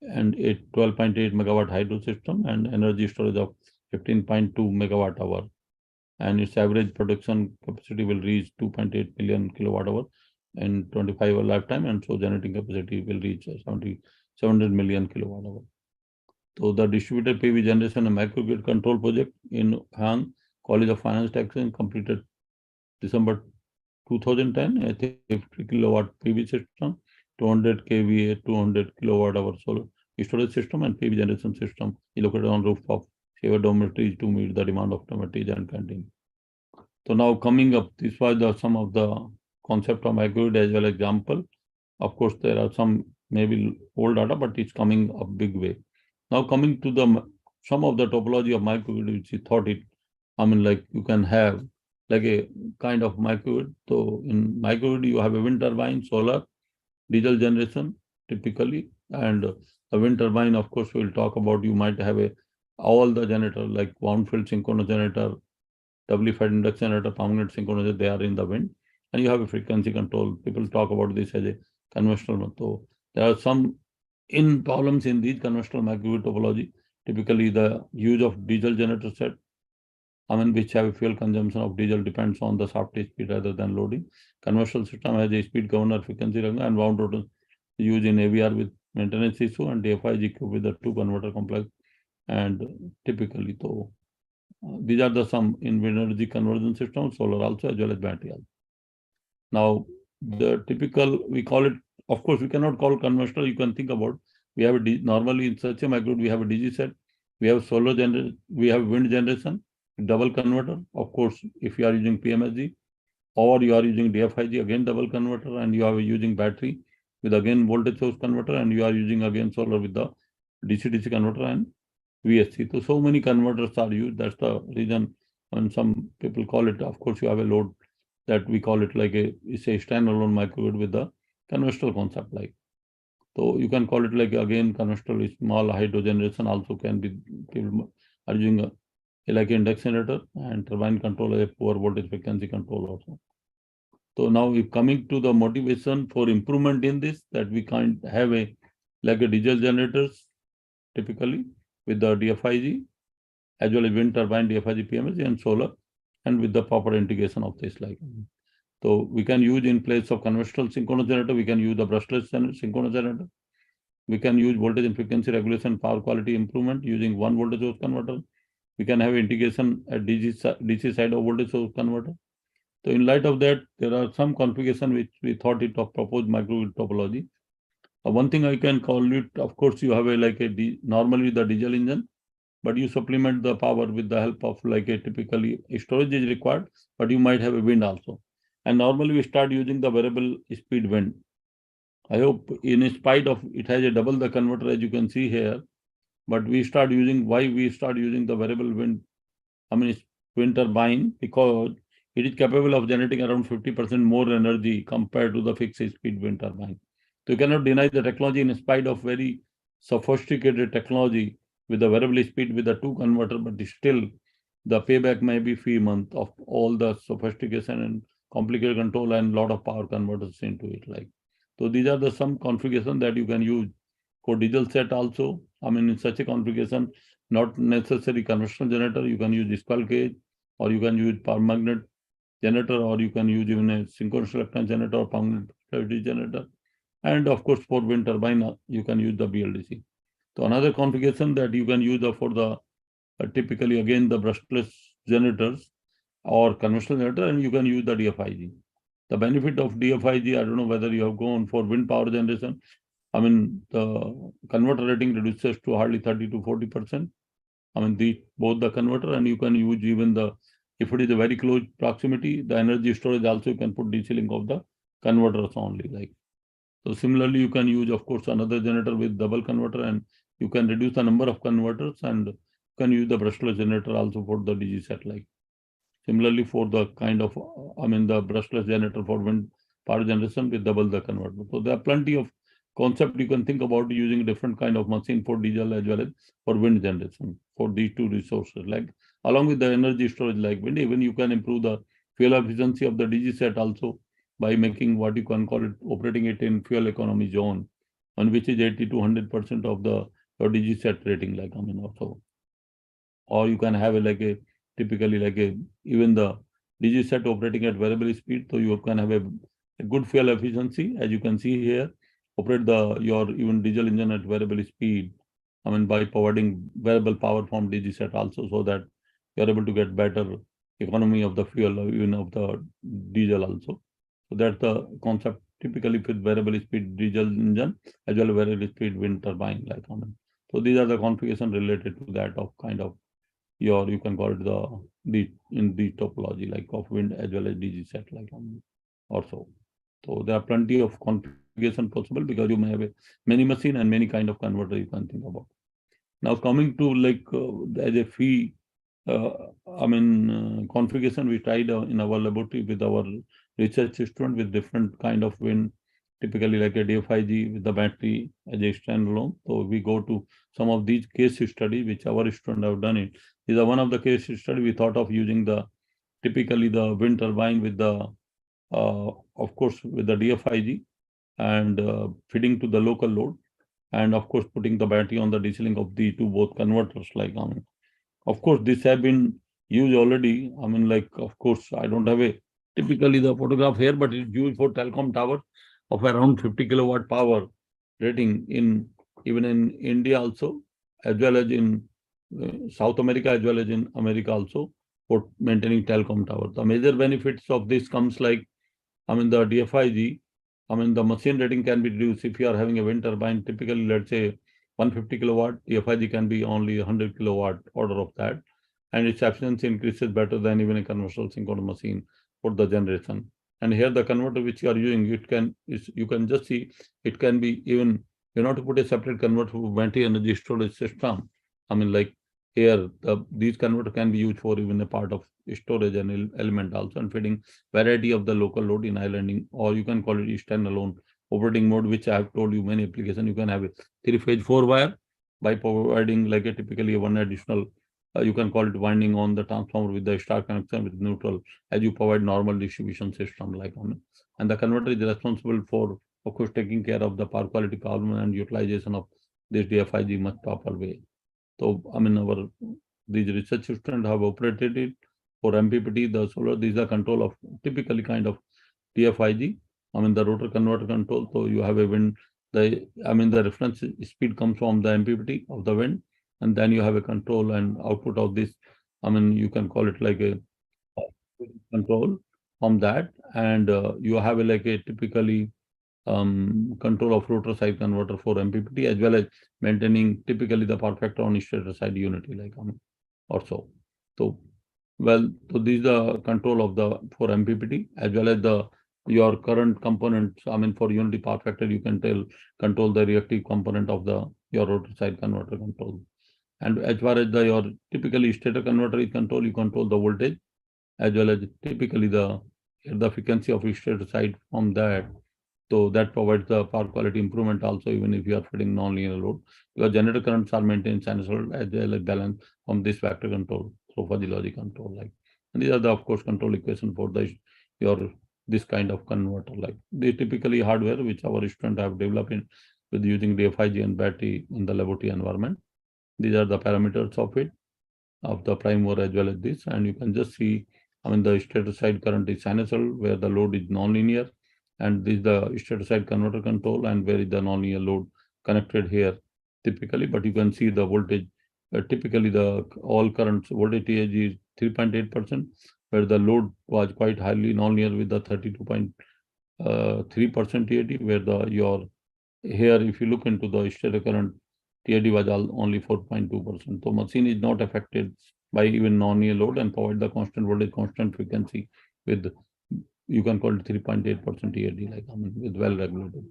and a 12.8 megawatt hydro system and energy storage of 15.2 megawatt hour. and its average production capacity will reach 2.8 million kilowatt hour in 25 year lifetime, and so generating capacity will reach 700 million kilowatt hour. So the distributed PV generation and microgrid control project in Hang College of Finance Taxation completed December 2010, a 50 kilowatt PV system, 200 kVA, 200 kilowatt hour solar storage system, and PV generation system is located on roof of shared dormitories to meet the demand of dormitories and canteen. So now coming up, this was some of the concept of microgrid as well as example. Of course, there are some maybe old data, but it's coming a big way. Now coming to the some of the topology of microgrid, which is thought it, I mean, like you can have like a kind of microgrid. So in microgrid, you have a wind turbine, solar, diesel generation typically, and the wind turbine, of course, we'll talk about. You might have all the generator like wound field synchronous generator, doubly fed induction generator, permanent synchronous, they are in the wind, and you have a frequency control. People talk about this as a conventional. So there are some problems in these conventional microgrid topology. Typically, the use of diesel generator set, I mean, which have a fuel consumption of diesel depends on the shaft speed rather than loading. Conventional system has a speed governor, frequency governor, and wound rotor used in AVR with maintenance issue, and DFI is with the two converter complex. And typically, so these are the some in wind energy conversion system, solar also as well as battery also. Now, the typical, we call it, of course, we cannot call conventional. You can think about, we have normally in such a microgrid, we have a DG set, we have solar generation, we have wind generation, double converter. Of course, if you are using PMSG or you are using DFIG, again double converter, and you are using battery with again voltage source converter, and you are using again solar with the DC-DC converter and VSC. So many converters are used. That's the reason when some people call it, of course, you have a load that we call it like it's a standalone microgrid with the conventional concept like. So you can call it like again conventional small hydro generation also can be, people are using like induction generator and turbine control as a poor voltage frequency control also. So now if coming to the motivation for improvement in this, that we can't have a like a diesel generators typically with the DFIG as well as wind turbine, DFIG, PMSG and solar, and with the proper integration of this like. So we can use in place of conventional synchronous generator, we can use the brushless synchronous generator. We can use voltage and frequency regulation, power quality improvement using one voltage source converter. We can have integration at DC side of voltage source converter. So in light of that, there are some configuration which we thought it of proposed microgrid topology. One thing I can call it, of course, you have a like a normally the diesel engine, but you supplement the power with the help of like a typically storage is required, but you might have a wind also. And normally we start using the variable speed wind. I hope in spite of it has a double the converter as you can see here, but we start using, why we start using the variable wind, I mean wind turbine, because it is capable of generating around 50% more energy compared to the fixed speed wind turbine. So you cannot deny the technology in spite of very sophisticated technology with the variable speed with the two converter, but still the payback may be few months of all the sophistication and complicated control and lot of power converters into it like. So these are the some configuration that you can use for diesel set also. I mean, in such a configuration, not necessary conventional generator, you can use squirrel cage, or you can use permanent generator, or you can use even a synchronous reluctance generator or permanent generator. And of course, for wind turbine, you can use the BLDC. So another configuration that you can use for the typically again the brushless generators or conventional generator, and you can use the DFIG. The benefit of DFIG, I don't know whether you have gone for wind power generation. I mean, the converter rating reduces to hardly 30 to 40%. I mean, both the converter, and you can use even the, if it is a very close proximity, the energy storage also you can put DC-link of the converters only like. So similarly, you can use, of course, another generator with double converter, and you can reduce the number of converters, and you can use the brushless generator also for the DG set like. Similarly, for the kind of, I mean, the brushless generator for wind power generation with double the converter. So there are plenty of concept you can think about using different kind of machine for diesel as well as for wind generation for these two resources. Like along with the energy storage like wind, even you can improve the fuel efficiency of the DG set also by making what you can call it, operating it in fuel economy zone, on which is 80 to 100% of the your DG set rating like, I mean also. Or you can have like a typically like even the DG set operating at variable speed, so you can have a good fuel efficiency, as you can see here. Operate your even diesel engine at variable speed, by providing variable power from DG set also, so that you are able to get better economy of the fuel, even of the diesel also. So that's the concept typically with variable speed diesel engine as well as variable speed wind turbine, like so these are the configuration related to that of kind of your, you can call it in the topology like of wind as well as DG set like also. So there are plenty of configuration possible because you may have many machine and many kind of converter you can think about. Now coming to like as a fee, configuration we tried in our laboratory with our research student with different kind of wind, typically like a DFIG with the battery as a standalone. So we go to some of these case study which our student have done it. These are one of the case study we thought of using typically the wind turbine with the of course with the DFIG and feeding to the local load, and of course putting the battery on the DC link of the two both converters like of course this have been used already. Like of course I don't have typically the photograph here, but it's used for telecom tower of around 50 kilowatt power rating even in India also, as well as in South America, as well as in America also, for maintaining telecom tower. The major benefits of this comes like, the DFIG, the machine rating can be reduced if you are having a wind turbine, typically let's say 150 kilowatt, DFIG can be only 100 kilowatt order of that. And its efficiency increases better than even a conventional synchronous machine for the generation. And here the converter which you are using, you can just see, it can be even, you know, to put a separate converter for battery energy storage system. Like here, these converter can be used for even a part of storage and element also, and feeding variety of the local load in islanding, or you can call it standalone operating mode, which I have told you many applications. You can have a 3-phase 4-wire by providing like a typically one additional, you can call it winding on the transformer with the star connection with neutral, as you provide normal distribution system like and the converter is responsible for, of course, taking care of the power quality problem and utilization of this DFIG much proper way. So these research students have operated it for MPPT, the solar. These are control of typically kind of DFIG. The rotor converter control. So you have a wind. The reference speed comes from the MPPT of the wind, and then you have a control and output of this. You can call it like a control from that, and you have like a typically control of rotor side converter for MPPT, as well as maintaining typically the power factor on stator side unity like also. So these are control of for MPPT as well as your current components. For unity power factor, you can control the reactive component of your rotor side converter control. And as far as your typically stator converter is control, you control the voltage as well as typically the frequency of stator side from that. So that provides the power quality improvement also, even if you are feeding non-linear load. Your generator currents are maintained sinusoidal as well as balance from this factor control, so fuzzy logic control like. And these are the, of course, control equation for this kind of converter like. They typically hardware which our students have developed with using DFIG and battery in the laboratory environment. These are the parameters of it, of the prime mover as well as this, and you can just see, the stator side current is sinusoidal where the load is non-linear, and this is the stator side converter control, and where is the non-linear load connected here typically. But you can see the voltage, typically the all currents voltage TAG is 3.8%, where the load was quite highly non-linear with the 32.3% TAD, where here if you look into the stator current, TAD was only 4.2%. So machine is not affected by even non-linear load and provide the constant voltage, constant frequency with, you can call it 3.8% TAD, like with well regulated.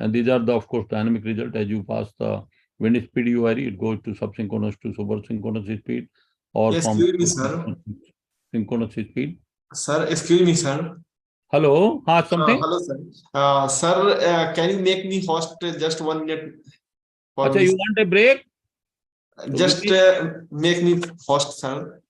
And these are the, of course, dynamic result. As you pass the wind speed you vary, it goes to subsynchronous to super synchronous speed, or Yes, from excuse me, sir. synchronous speed. Sir, excuse me, sir. Hello, something? Hello, sir. Sir, can you make me host just 1 minute? Achha, you want a break? Just make me host, sir.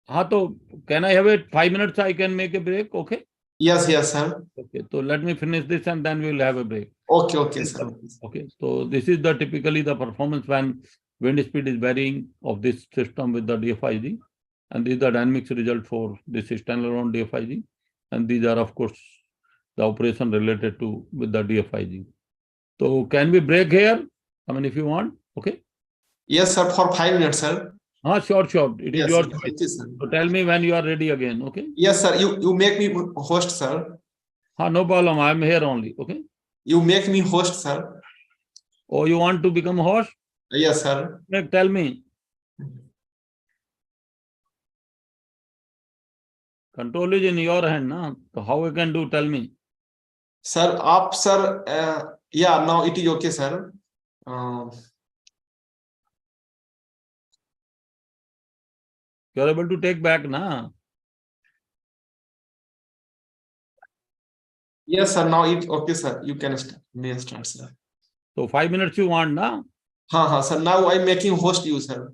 So can I have 5 minutes? I can make a break, okay? Yes, sir. Okay, so let me finish this and then we'll have a break. Okay, sir. Okay, so this is typically the performance when wind speed is varying of this system with the DFIG. And these are dynamics result for this standalone DFIG. And these are, of course, the operation related to with the DFIG. So can we break here? I mean, if you want, okay? Yes, sir, for 5 minutes, sir. Sure. It is Yes, your sir. choice. Thank you, sir. So tell me when you are ready again, okay? Yes, sir. You make me host, sir. No problem. I am here only, okay? You make me host, sir. Oh, you want to become a host? Yes, sir. Tell me. Control is in your hand, na? So how you can do? Tell me. Sir, sir. Yeah, now it is okay, sir. You are able to take back, na? Yes, sir. Now it okay, sir. You can start, sir. So 5 minutes you want, na? Sir. Now I'm making host you, sir.